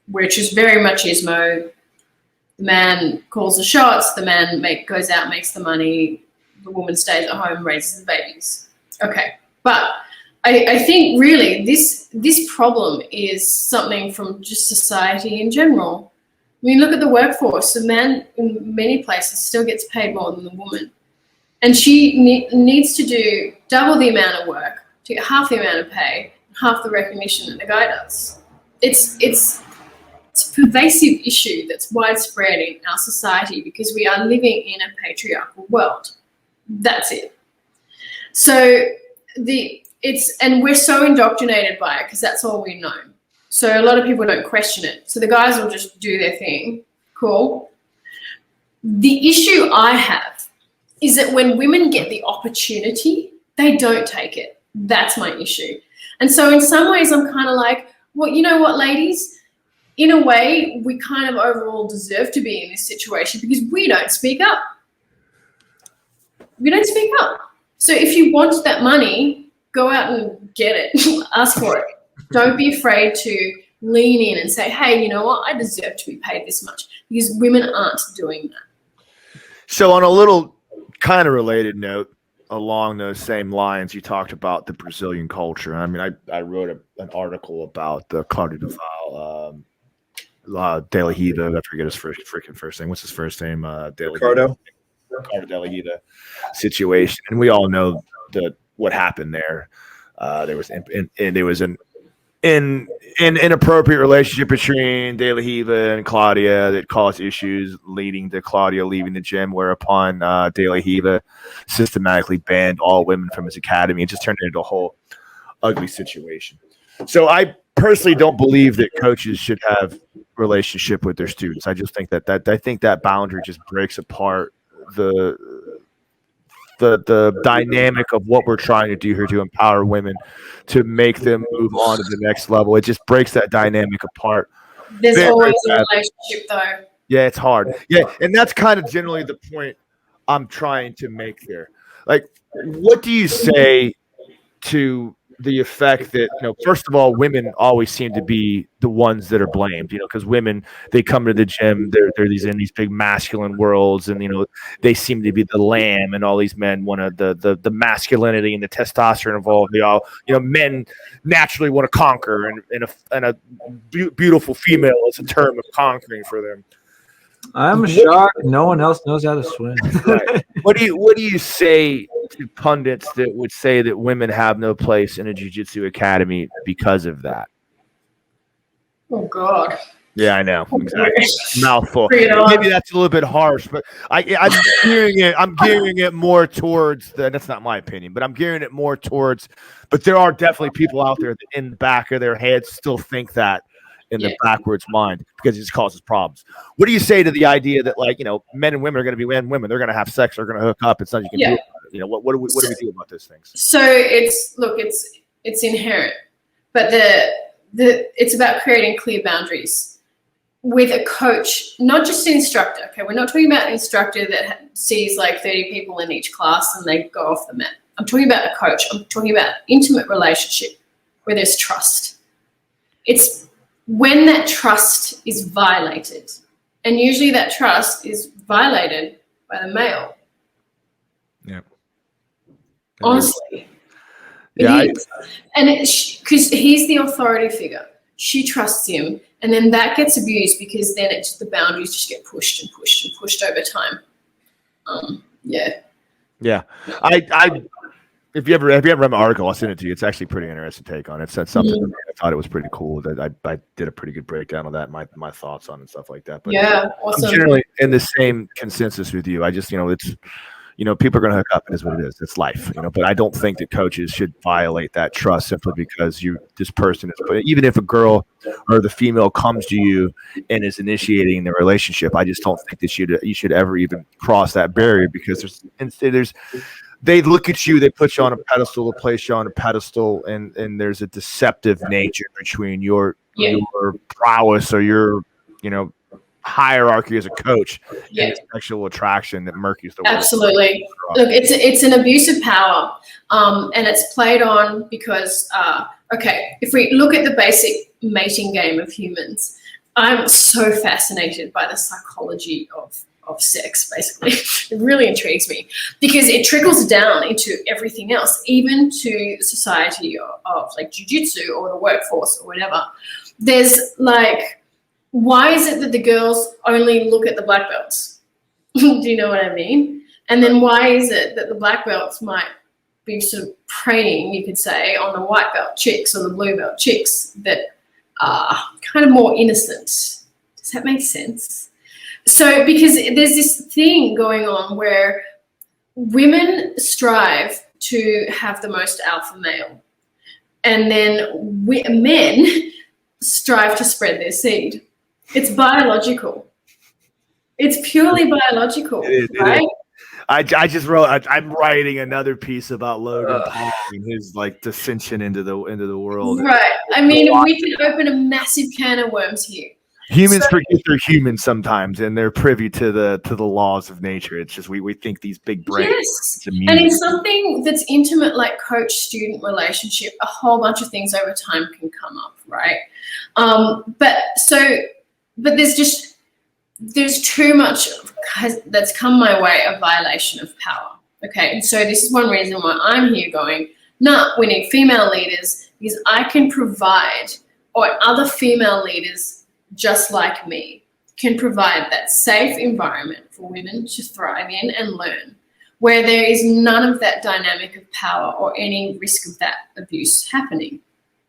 which is very machismo. The man calls the shots, the man goes out, makes the money, the woman stays at home, raises the babies. Okay, but I think really this problem is something from just society in general. I mean, look at the workforce. The man in many places still gets paid more than the woman. And she needs to do double the amount of work to get half the amount of pay, half the recognition that the guy does. It's a pervasive issue that's widespread in our society because we are living in a patriarchal world. That's it. So and we're so indoctrinated by it because that's all we know. So a lot of people don't question it. So the guys will just do their thing. Cool. The issue I have is that when women get the opportunity, they don't take it. That's my issue. And so in some ways I'm kind of like, well, you know what, ladies? In a way, we kind of overall deserve to be in this situation because we don't speak up. We don't speak up. So if you want that money, go out and get it. Ask for it. Don't be afraid to lean in and say, hey, you know what? I deserve to be paid this much, because women aren't doing that. So on a little kind of related note, along those same lines, you talked about the Brazilian culture. I mean, I wrote an article about the Claudio de Val, De La Riva. I forget his first name. What's his first name? Ricardo De La Riva situation, and we all know what happened there. There was an inappropriate relationship between De La Riva and Claudia that caused issues, leading to Claudia leaving the gym, whereupon De La Riva systematically banned all women from his academy and just turned it into a whole ugly situation. So I personally don't believe that coaches should have relationship with their students. I just think that boundary just breaks apart the dynamic of what we're trying to do here to empower women, to make them move on to the next level. It just breaks that dynamic apart. There's always a relationship, though. Yeah, it's hard. Yeah, and that's kind of generally the point I'm trying to make there. Like, what do you say to the effect that, first of all, women always seem to be the ones that are blamed, because women, they come to the gym, they're in these big masculine worlds, and they seem to be the lamb, and all these men want the masculinity and the testosterone involved. They all, men naturally want to conquer, and a beautiful female is a term of conquering for them. I'm shocked no one else knows how to swim. Right. What do you say to pundits that would say that women have no place in a jiu-jitsu academy because of that? Oh God. Yeah, I know. Exactly. Mouthful. Maybe that's a little bit harsh, but I'm gearing it more towards that's not my opinion, but I'm gearing it more towards, but there are definitely people out there that in the back of their heads still think that in the backwards mind, because it just causes problems. What do you say to the idea that, like, men and women are going to be men and women, they're going to have sex, they're going to hook up, it's nothing you can do about it. What do we do about those things? So it's inherent, but it's about creating clear boundaries with a coach, not just an instructor. Okay, we're not talking about an instructor that sees like 30 people in each class and they go off the mat. I'm talking about a coach. I'm talking about intimate relationship where there's trust. It's when that trust is violated, and usually that trust is violated by the male. Yeah. Honestly. Yeah. And it's because he's the authority figure. She trusts him, and then that gets abused because then the boundaries just get pushed and pushed and pushed over time. Yeah. Yeah. If you ever read my article, I'll send it to you. It's actually pretty interesting take on it. It's something I thought it was pretty cool. That I did a pretty good breakdown of that, my thoughts on it and stuff like that. But yeah, awesome. I'm generally in the same consensus with you. I just, it's, people are going to hook up. It is what it is. It's life, but I don't think that coaches should violate that trust simply because this person is, but even if a girl or the female comes to you and is initiating the relationship, I just don't think that you should ever even cross that barrier, because they look at you, they put you on a pedestal, they place you on a pedestal, and there's a deceptive nature between your prowess or your, hierarchy as a coach and sexual attraction that murkies the world. Absolutely. Look, it's an abuse of power, and it's played on because, if we look at the basic mating game of humans, I'm so fascinated by the psychology of sex, basically. It really intrigues me because it trickles down into everything else, even to society of like jiu-jitsu or the workforce or whatever. There's like, why is it that the girls only look at the black belts? Do you know what I mean? And then why is it that the black belts might be sort of preying, you could say, on the white belt chicks or the blue belt chicks that are kind of more innocent? Does that make sense? So because there's this thing going on where women strive to have the most alpha male, and then men strive to spread their seed. It's biological. It's purely biological, right? I just wrote. I'm writing another piece about Logan Paul and his like dissension into the world. Right. I mean, we can open a massive can of worms here. Humans forget they're human sometimes, and they're privy to the laws of nature. It's just we think these big brains. Yes, and in something that's intimate like coach-student relationship, a whole bunch of things over time can come up, right? But there's too much that's come my way of violation of power. Okay, and so this is one reason why I'm here going, nah, we need female leaders, because I can provide, or other female leaders just like me can provide that safe environment for women to thrive in and learn, where there is none of that dynamic of power or any risk of that abuse happening.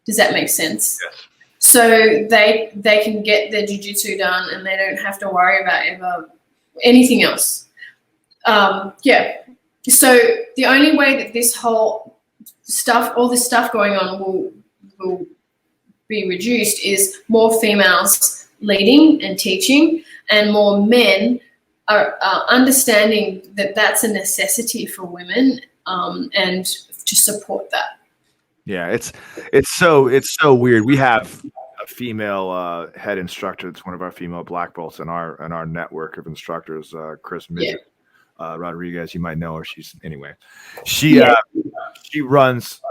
Does that make sense? Yes. So they can get their jiu-jitsu done and they don't have to worry about ever anything else. Yeah. So the only way that this whole stuff, all this stuff going on will be reduced is more females leading and teaching, and more men are understanding that that's a necessity for women, and to support that. Yeah, it's so weird. We have a female head instructor. That's one of our female black belts in our network of instructors. Chris Midget, Rodriguez. You might know her. She runs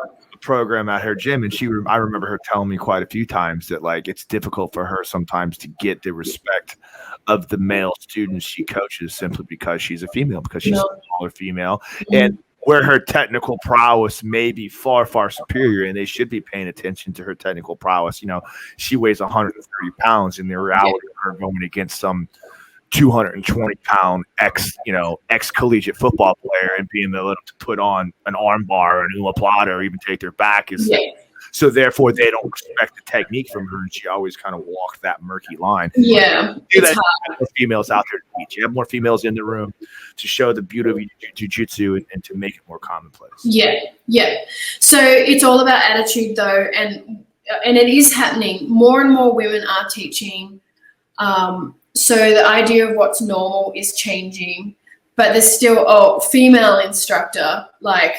program at her gym, and I remember her telling me quite a few times that like it's difficult for her sometimes to get the respect of the male students she coaches simply because she's a female, because she's a smaller female, and where her technical prowess may be far, far superior, and they should be paying attention to her technical prowess. You know, she weighs 130 pounds, and the reality of her going against some 220-pound ex-collegiate football player and being able to put on an arm bar or an omoplata or even take their back is so therefore they don't respect the technique from her, and she always kind of walks that murky line. Yeah, it's hard. More females out there to teach. You have more females in the room to show the beauty of jiu-jitsu and to make it more commonplace. Yeah. So it's all about attitude, though, and it is happening. More and more women are teaching. So the idea of what's normal is changing, but there's still female instructor. Like,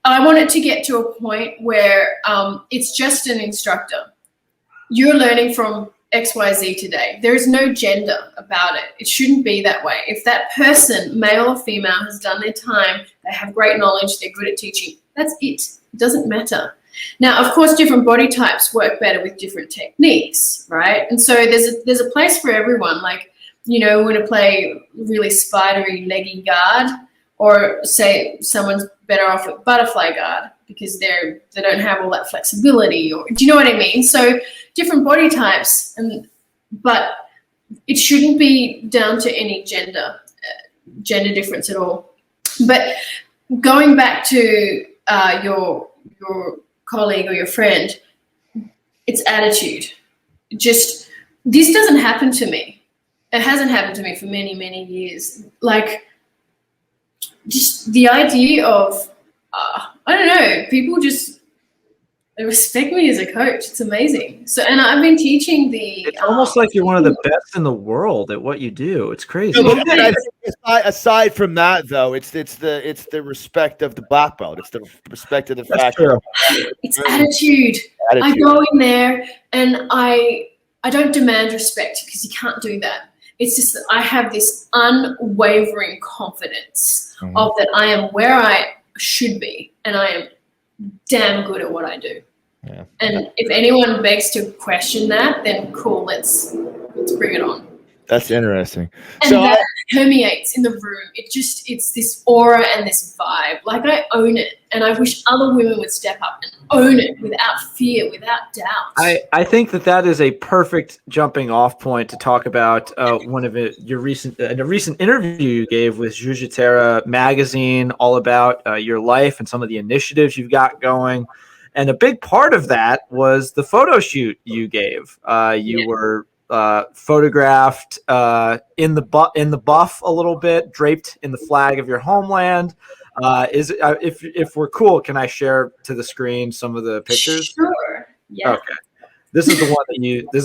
I want it to get to a point where it's just an instructor. You're learning from XYZ today. There is no gender about it. It shouldn't be that way. If that person, male or female, has done their time, they have great knowledge, they're good at teaching, that's it. It doesn't matter. Now, of course, different body types work better with different techniques, right? And so there's a place for everyone. Like, you know, we're going to play really spidery, leggy guard, or say someone's better off at butterfly guard because they don't have all that flexibility. Or do you know what I mean? So different body types, but it shouldn't be down to any gender difference at all. But going back to your colleague or your friend, it's attitude. Just, this doesn't happen to me. It hasn't happened to me for many, many years. Like, just the idea of, I don't know, people just, they respect me as a coach. It's amazing. So, and I've been teaching it's almost like you're one of the best in the world at what you do. It's crazy. Aside from that, though, it's the respect of the black belt. It's the respect of the fact. It's attitude. I go in there and I don't demand respect, because you can't do that. It's just that I have this unwavering confidence of that I am where I should be, and I am damn good at what I do. Yeah. And if anyone begs to question that, then cool, let's bring it on. That's interesting. And so that permeates in the room. It's this aura and this vibe. Like, I own it, and I wish other women would step up and own it without fear, without doubt. I think that is a perfect jumping off point to talk about one of a recent interview you gave with Jiu-Jitsu magazine, all about your life and some of the initiatives you've got going. And a big part of that was the photo shoot you gave. You were photographed in the buff a little bit, draped in the flag of your homeland. If we're cool, can I share to the screen some of the pictures? Sure. Yeah. Okay. This is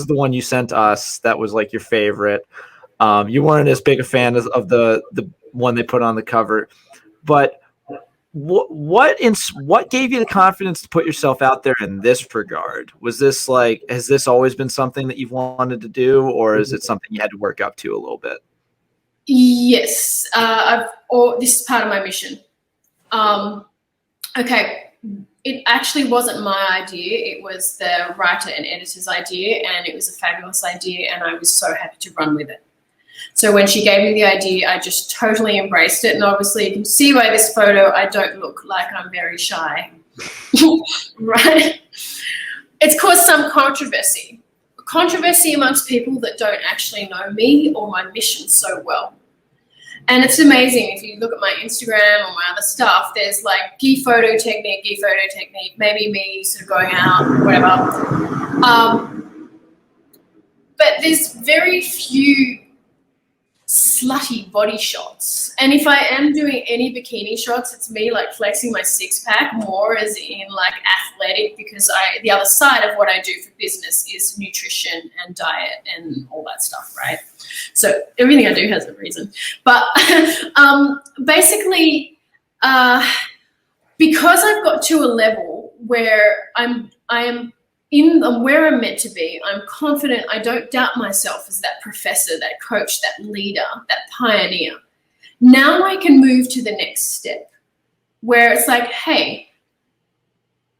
the one you sent us. That was like your favorite. You weren't as big a fan of the one they put on the cover. But what gave you the confidence to put yourself out there in this regard? Was this like, has this always been something that you've wanted to do, or is it something you had to work up to a little bit? Yes, this is part of my mission. Okay, it actually wasn't my idea. It was the writer and editor's idea, and it was a fabulous idea, and I was so happy to run with it. So when she gave me the idea, I just totally embraced it. And obviously you can see by this photo, I don't look like I'm very shy, right? It's caused some controversy amongst people that don't actually know me or my mission so well. And it's amazing. If you look at my Instagram or my other stuff, there's like gi photo technique, maybe me sort of going out, whatever. But there's very few slutty body shots, and if I am doing any bikini shots, it's me like flexing my six-pack more as in like athletic, because the other side of what I do for business is nutrition and diet and all that stuff, right? So everything I do has a reason, but basically because I've got to a level where I am where I'm meant to be, I'm confident, I don't doubt myself as that professor, that coach, that leader, that pioneer. Now I can move to the next step where it's like, hey,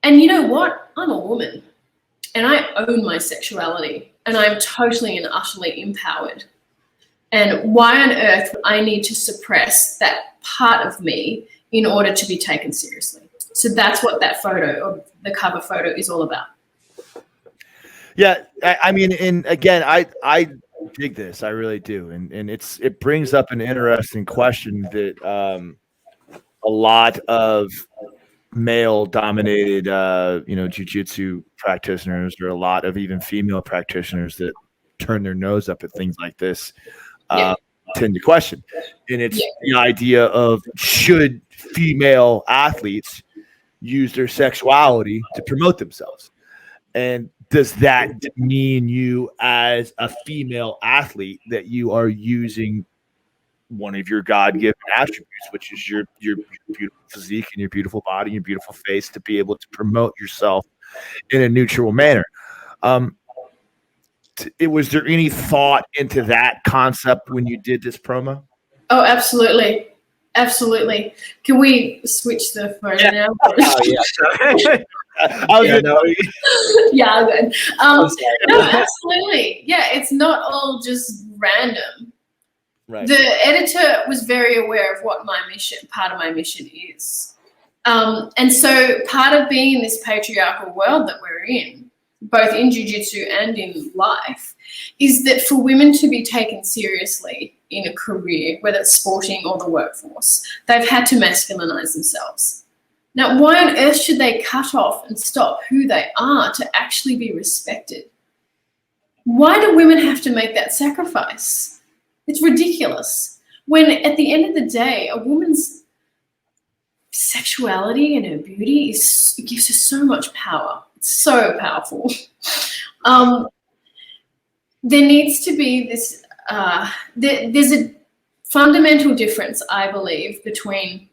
and you know what? I'm a woman and I own my sexuality and I'm totally and utterly empowered. And why on earth would I need to suppress that part of me in order to be taken seriously? So that's what that photo, or the cover photo, is all about. Yeah, I mean, and again, I dig this, I really do, and it brings up an interesting question that a lot of male-dominated, jiu-jitsu practitioners, or a lot of even female practitioners that turn their nose up at things like this tend to question, and it's the idea of, should female athletes use their sexuality to promote themselves, and does that mean you, as a female athlete, that you are using one of your God-given attributes, which is your beautiful physique and your beautiful body, your beautiful face, to be able to promote yourself in a neutral manner? Was there any thought into that concept when you did this promo? Oh, absolutely. Absolutely. Can we switch the photo now? Yeah, good. No, absolutely. Yeah, it's not all just random. Right. The editor was very aware of what part of my mission is. And so part of being in this patriarchal world that we're in, both in jiu-jitsu and in life, is that for women to be taken seriously in a career, whether it's sporting or the workforce, they've had to masculinize themselves. Now, why on earth should they cut off and stop who they are to actually be respected? Why do women have to make that sacrifice? It's ridiculous. When at the end of the day, a woman's sexuality and her beauty gives her so much power. It's so powerful. There needs to be this, there's a fundamental difference, I believe, between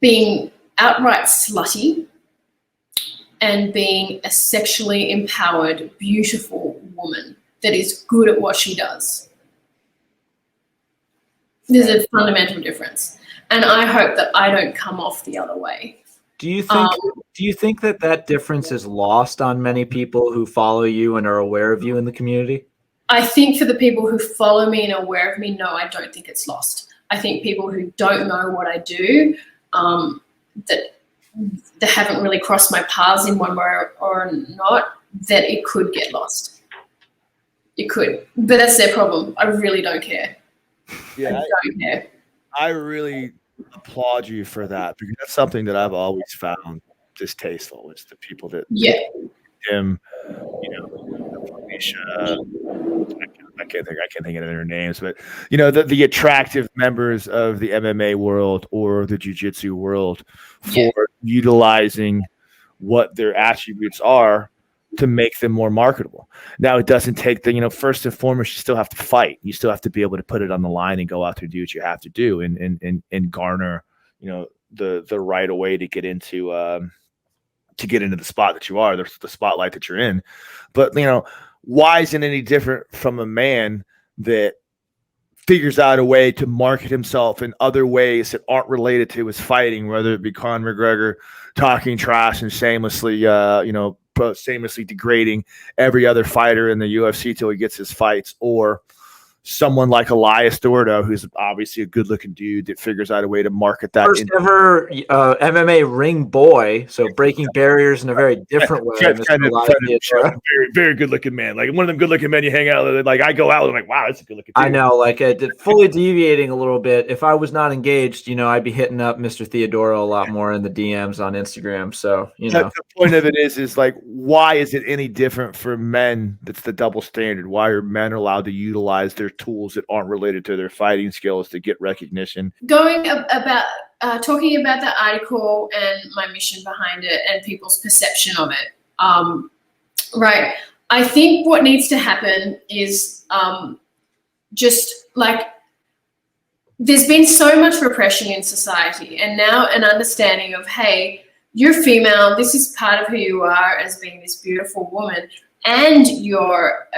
being outright slutty and being a sexually empowered, beautiful woman that is good at what she does. There's a fundamental difference. And I hope that I don't come off the other way. Do you think that difference is lost on many people who follow you and are aware of you in the community? I think for the people who follow me and are aware of me, no, I don't think it's lost. I think people who don't know what I do, that haven't really crossed my paths in one way or not, that it could get lost. It could. But that's their problem. I really don't care. Yeah, I don't care. I really applaud you for that, because that's something that I've always found distasteful. It's the people that him, Alicia, I can't think of their names, but the attractive members of the MMA world or the jiu-jitsu world for utilizing what their attributes are to make them more marketable. Now, it doesn't take first and foremost, you still have to fight. You still have to be able to put it on the line and go out there and do what you have to do and garner, the right way to get into the spot that you are, the spotlight that you're in. But, why isn't any different from a man that figures out a way to market himself in other ways that aren't related to his fighting, whether it be Conor McGregor talking trash and shamelessly degrading every other fighter in the UFC till he gets his fights, or someone like Elias Dordo, who's obviously a good-looking dude that figures out a way to market that. First ever MMA ring boy, so breaking barriers in a very different way. Very, very good-looking man. Like one of them good-looking men you hang out with. Like I go out and I'm like, wow, that's a good-looking dude. I know, like fully deviating a little bit. If I was not engaged, I'd be hitting up Mr. Theodoro a lot more in the DMs on Instagram. So, The point of it is like, why is it any different for men? That's the double standard. Why are men allowed to utilize their tools that aren't related to their fighting skills to get recognition? Talking about the article and my mission behind it and people's perception of it. Right. I think what needs to happen is just like there's been so much repression in society, and now an understanding of, hey, you're female, this is part of who you are as being this beautiful woman, and you're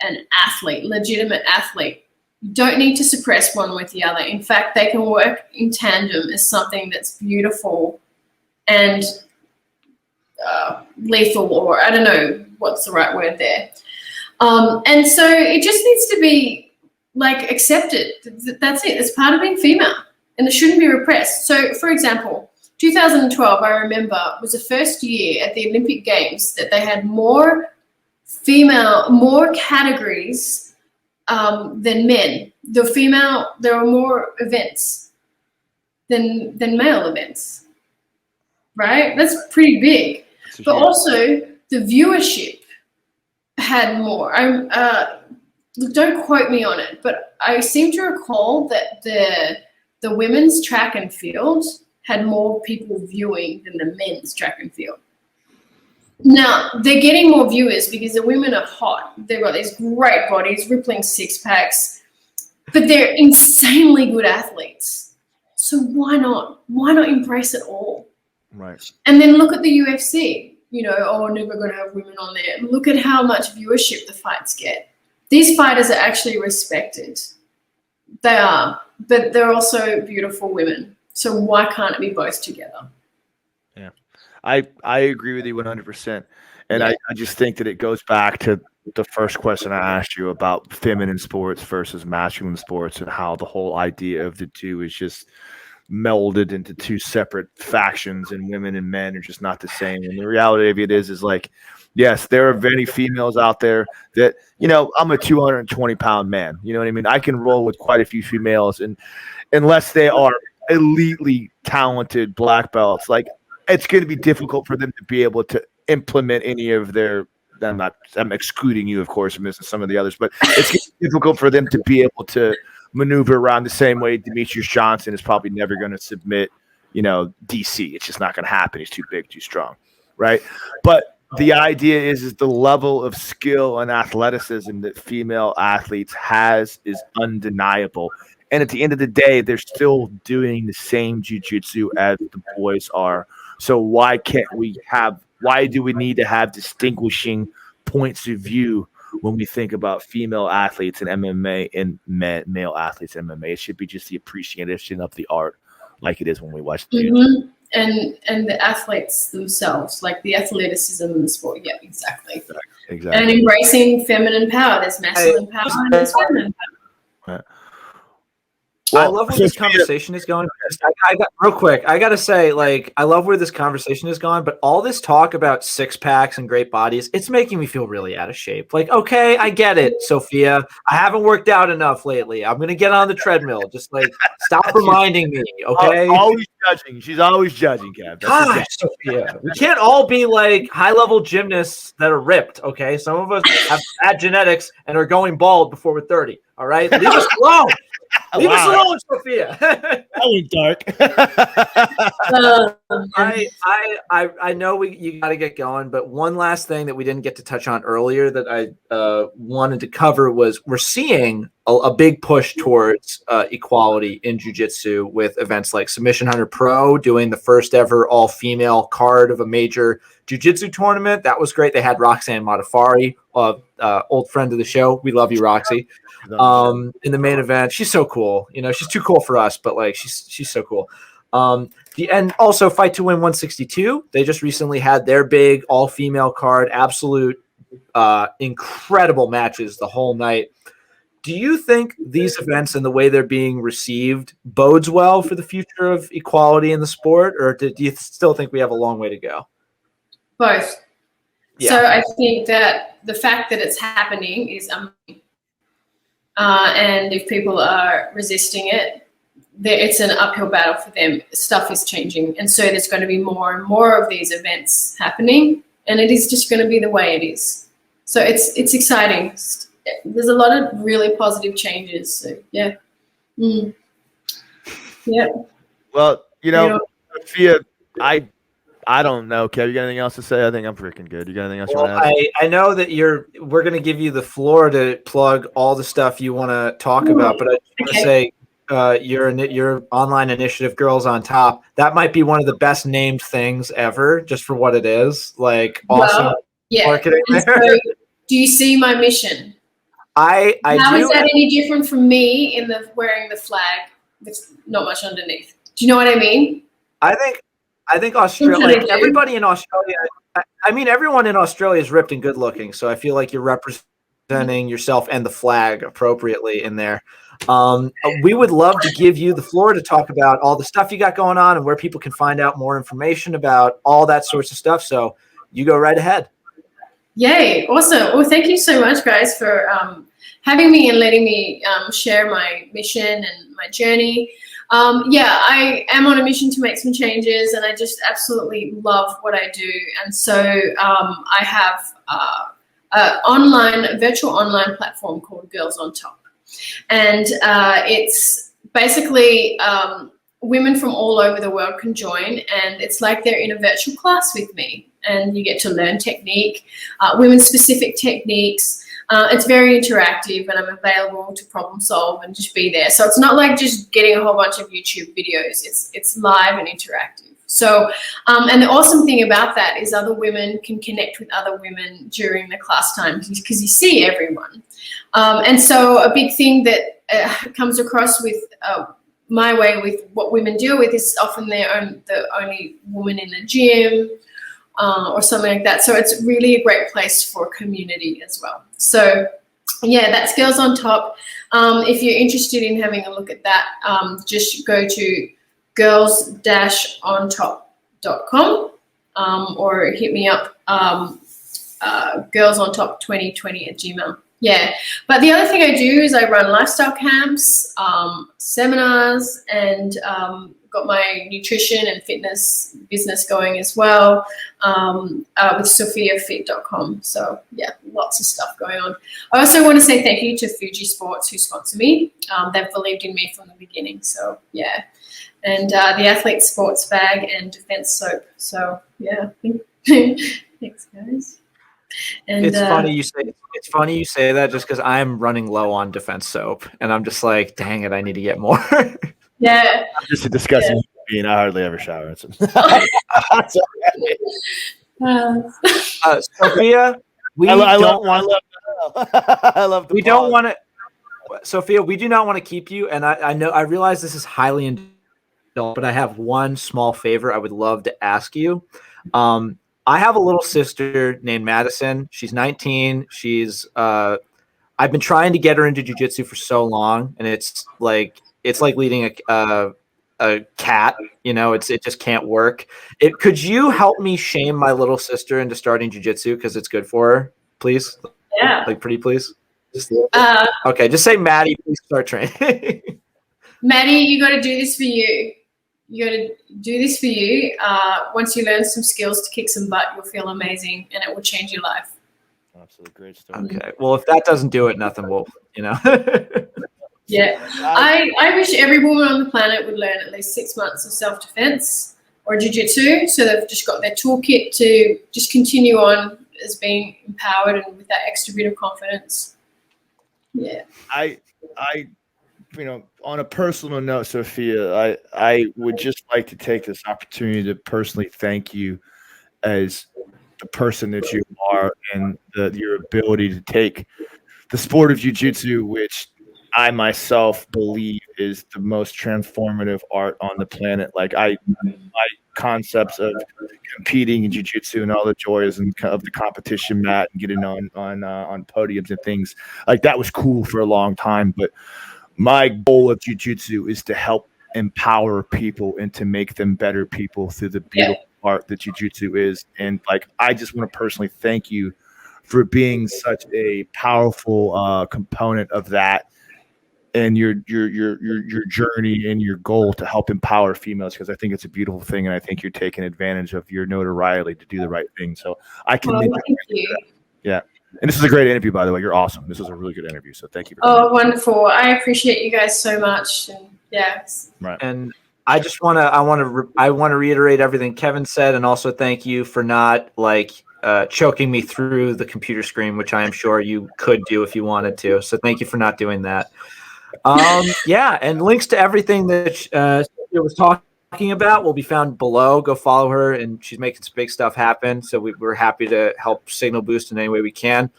an athlete, legitimate athlete. You don't need to suppress one with the other. In fact, they can work in tandem as something that's beautiful and lethal, or I don't know what's the right word there. And so it just needs to be like accepted. That's it. It's part of being female, and it shouldn't be repressed. So, for example, 2012, I remember, was the first year at the Olympic Games that they had more categories than men. There were more events than male events, right? That's pretty big. But also the viewership had more. Don't quote me on it, but I seem to recall that the women's track and field had more people viewing than the men's track and field. Now, they're getting more viewers because the women are hot. They've got these great bodies, rippling six packs, but they're insanely good athletes. So why not? Why not embrace it all? Right. And then look at the UFC. We're never going to have women on there. Look at how much viewership the fights get. These fighters are actually respected. They are, but they're also beautiful women. So why can't it be both together? Yeah. I agree with you 100%. And I just think that it goes back to the first question I asked you about feminine sports versus masculine sports, and how the whole idea of the two is just melded into two separate factions, and women and men are just not the same. And the reality of it is like, yes, there are many females out there that, I'm a 220-pound man. You know what I mean? I can roll with quite a few females, and unless they are elitely talented black belts, like, it's going to be difficult for them to be able to implement any of their. I'm excluding you, of course, from this and some of the others, but it's difficult for them to be able to maneuver around the same way Demetrius Johnson is probably never going to submit, DC. It's just not going to happen. He's too big, too strong, right? But the idea is the level of skill and athleticism that female athletes has is undeniable. And at the end of the day, they're still doing the same jiu-jitsu as the boys are. So why do we need to have distinguishing points of view when we think about female athletes in MMA and male athletes in MMA? It should be just the appreciation of the art, like it is when we watch the mm-hmm. And the athletes themselves, like the athleticism in the sport. Yeah, exactly. And embracing feminine power. There's masculine power and there's feminine power. Right. Well, I love where this conversation is going. Real quick, I got to say, like, I love where this conversation has gone, but all this talk about six packs and great bodies, it's making me feel really out of shape. Like, okay, I get it, Sophia. I haven't worked out enough lately. I'm going to get on the treadmill. Just, like, stop reminding me, okay? Always judging. She's always judging, Kev. Gosh, Sophia. We can't all be, like, high-level gymnasts that are ripped, okay? Some of us have bad genetics and are going bald before we're 30, all right? Leave us alone. Leave us alone, Sophia. That went dark. I know you got to get going, but one last thing that we didn't get to touch on earlier that I wanted to cover was we're seeing a big push towards equality in jiu-jitsu with events like Submission Hunter Pro doing the first ever all-female card of a major jiu-jitsu tournament. That was great. They had Roxanne Modafari, old friend of the show. We love you, Roxy. In the main event, she's so cool. You know, she's too cool for us, but like she's so cool. And also Fight to Win 162. They just recently had their big all-female card, absolute incredible matches the whole night. Do you think these events and the way they're being received bodes well for the future of equality in the sport, or do you still think we have a long way to go? Both. Yeah. So I think that the fact that it's happening is amazing. And if people are resisting it, it's an uphill battle for them. Stuff is changing. And so there's going to be more and more of these events happening, and it is just going to be the way it is. So it's exciting. There's a lot of really positive changes. So, yeah. Yeah. Well, you know, Sophia, I don't know, Kev. You got anything else to say? I think I'm freaking good. You got anything else you want to add? I know that we're going to give you the floor to plug all the stuff you want to talk about, but I just want to say your online initiative, Girls on Top, that might be one of the best named things ever, just for what it is. Like, awesome marketing there. So, do you see my mission? How is that any different from me in the wearing the flag with not much underneath? Do you know what I mean? I think Australia, like everybody in Australia, I mean, everyone in Australia is ripped and good looking. So I feel like you're representing yourself and the flag appropriately in there. We would love to give you the floor to talk about all the stuff you got going on and where people can find out more information about all that sorts of stuff. So you go right ahead. Yay. Awesome. Well, thank you so much, guys, for having me and letting me share my mission and my journey. I am on a mission to make some changes, and I just absolutely love what I do. And so I have a virtual online platform called Girls on Top. And it's basically women from all over the world can join, and it's like they're in a virtual class with me. And you get to learn technique, women-specific techniques. It's very interactive, and I'm available to problem solve and just be there. So it's not like just getting a whole bunch of YouTube videos. It's live and interactive. So, and the awesome thing about that is other women can connect with other women during the class time because you see everyone. And so a big thing that comes across with my way with what women deal with is often the only woman in the gym, or something like that. So it's really a great place for community as well. So yeah, that's Girls on Top. If you're interested in having a look at that, just go to girls-ontop.com or hit me up, girlsontop2020@gmail.com. Yeah, but the other thing I do is I run lifestyle camps, seminars, and got my nutrition and fitness business going as well, with SophiaFit.com. So yeah, lots of stuff going on. I also want to say thank you to Fuji Sports who sponsor me. They've believed in me from the beginning. So yeah, and the Athlete Sports Bag and Defense Soap. So yeah, thanks guys. And it's funny you say that just because I'm running low on Defense Soap, and I'm just like, dang it, I need to get more. Yeah. I'm just a disgusting being. I hardly ever shower. Sophia, I love. We don't want to, Sophia. We do not want to keep you, and I realize this is highly indulgent, but I have one small favor I would love to ask you. I have a little sister named Madison. She's 19. She's I've been trying to get her into jiu-jitsu for so long, and it's like leading a cat, you know, it just can't work. Could you help me shame my little sister into starting jiu-jitsu because it's good for her, please? Yeah. Like, pretty please. Okay, just say, Maddie, please start training. Maddie, you got to do this for you. You got to do this for you. Once you learn some skills to kick some butt, you'll feel amazing, and it will change your life. Absolutely great story. Okay, well, if that doesn't do it, nothing will, you know. Yeah, I wish every woman on the planet would learn at least 6 months of self-defense or jiu-jitsu, so they've just got their toolkit to just continue on as being empowered and with that extra bit of confidence. Yeah. I on a personal note, Sophia, I would just like to take this opportunity to personally thank you as the person that you are and your ability to take the sport of jiu-jitsu, which I myself believe is the most transformative art on the planet. Like my concepts of competing in jiu-jitsu and all the joys of the competition mat and getting on podiums and things like that was cool for a long time. But my goal of jiu-jitsu is to help empower people and to make them better people through the beautiful art that jiu-jitsu is. And like, I just want to personally thank you for being such a powerful component of that and your journey and your goal to help empower females, because I think it's a beautiful thing, and I think you're taking advantage of your notoriety to do the right thing. So I can thank you. Yeah. And this is a great interview, by the way. You're awesome. This was a really good interview. So thank you for coming. Wonderful. I appreciate you guys so much. And right. And I just want to reiterate everything Kevin said, and also thank you for not choking me through the computer screen, which I am sure you could do if you wanted to. So thank you for not doing that. And links to everything that Sophia was talking about will be found below. Go follow her, and she's making some big stuff happen. So we're happy to help signal boost in any way we can.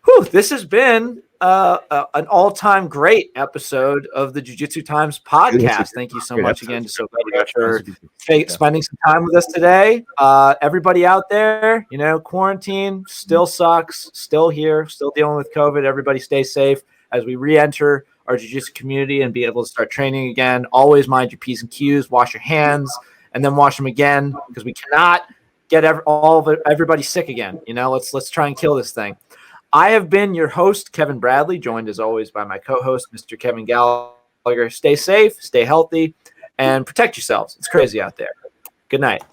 Whew, this has been an all-time great episode of the Jiu-Jitsu Times podcast. Thank you so much again to Sophia for spending some time with us today. Everybody out there, quarantine still sucks, still here, still dealing with COVID. Everybody stay safe as we re-enter our jiu-jitsu community and be able to start training again. Always mind your P's and Q's, wash your hands, and then wash them again, because we cannot get everybody sick again. Let's try and kill this thing. I have been your host, Kevin Bradley, joined as always by my co-host, Mr. Kevin Gallagher. Stay safe, stay healthy, and protect yourselves. It's crazy out there. Good night.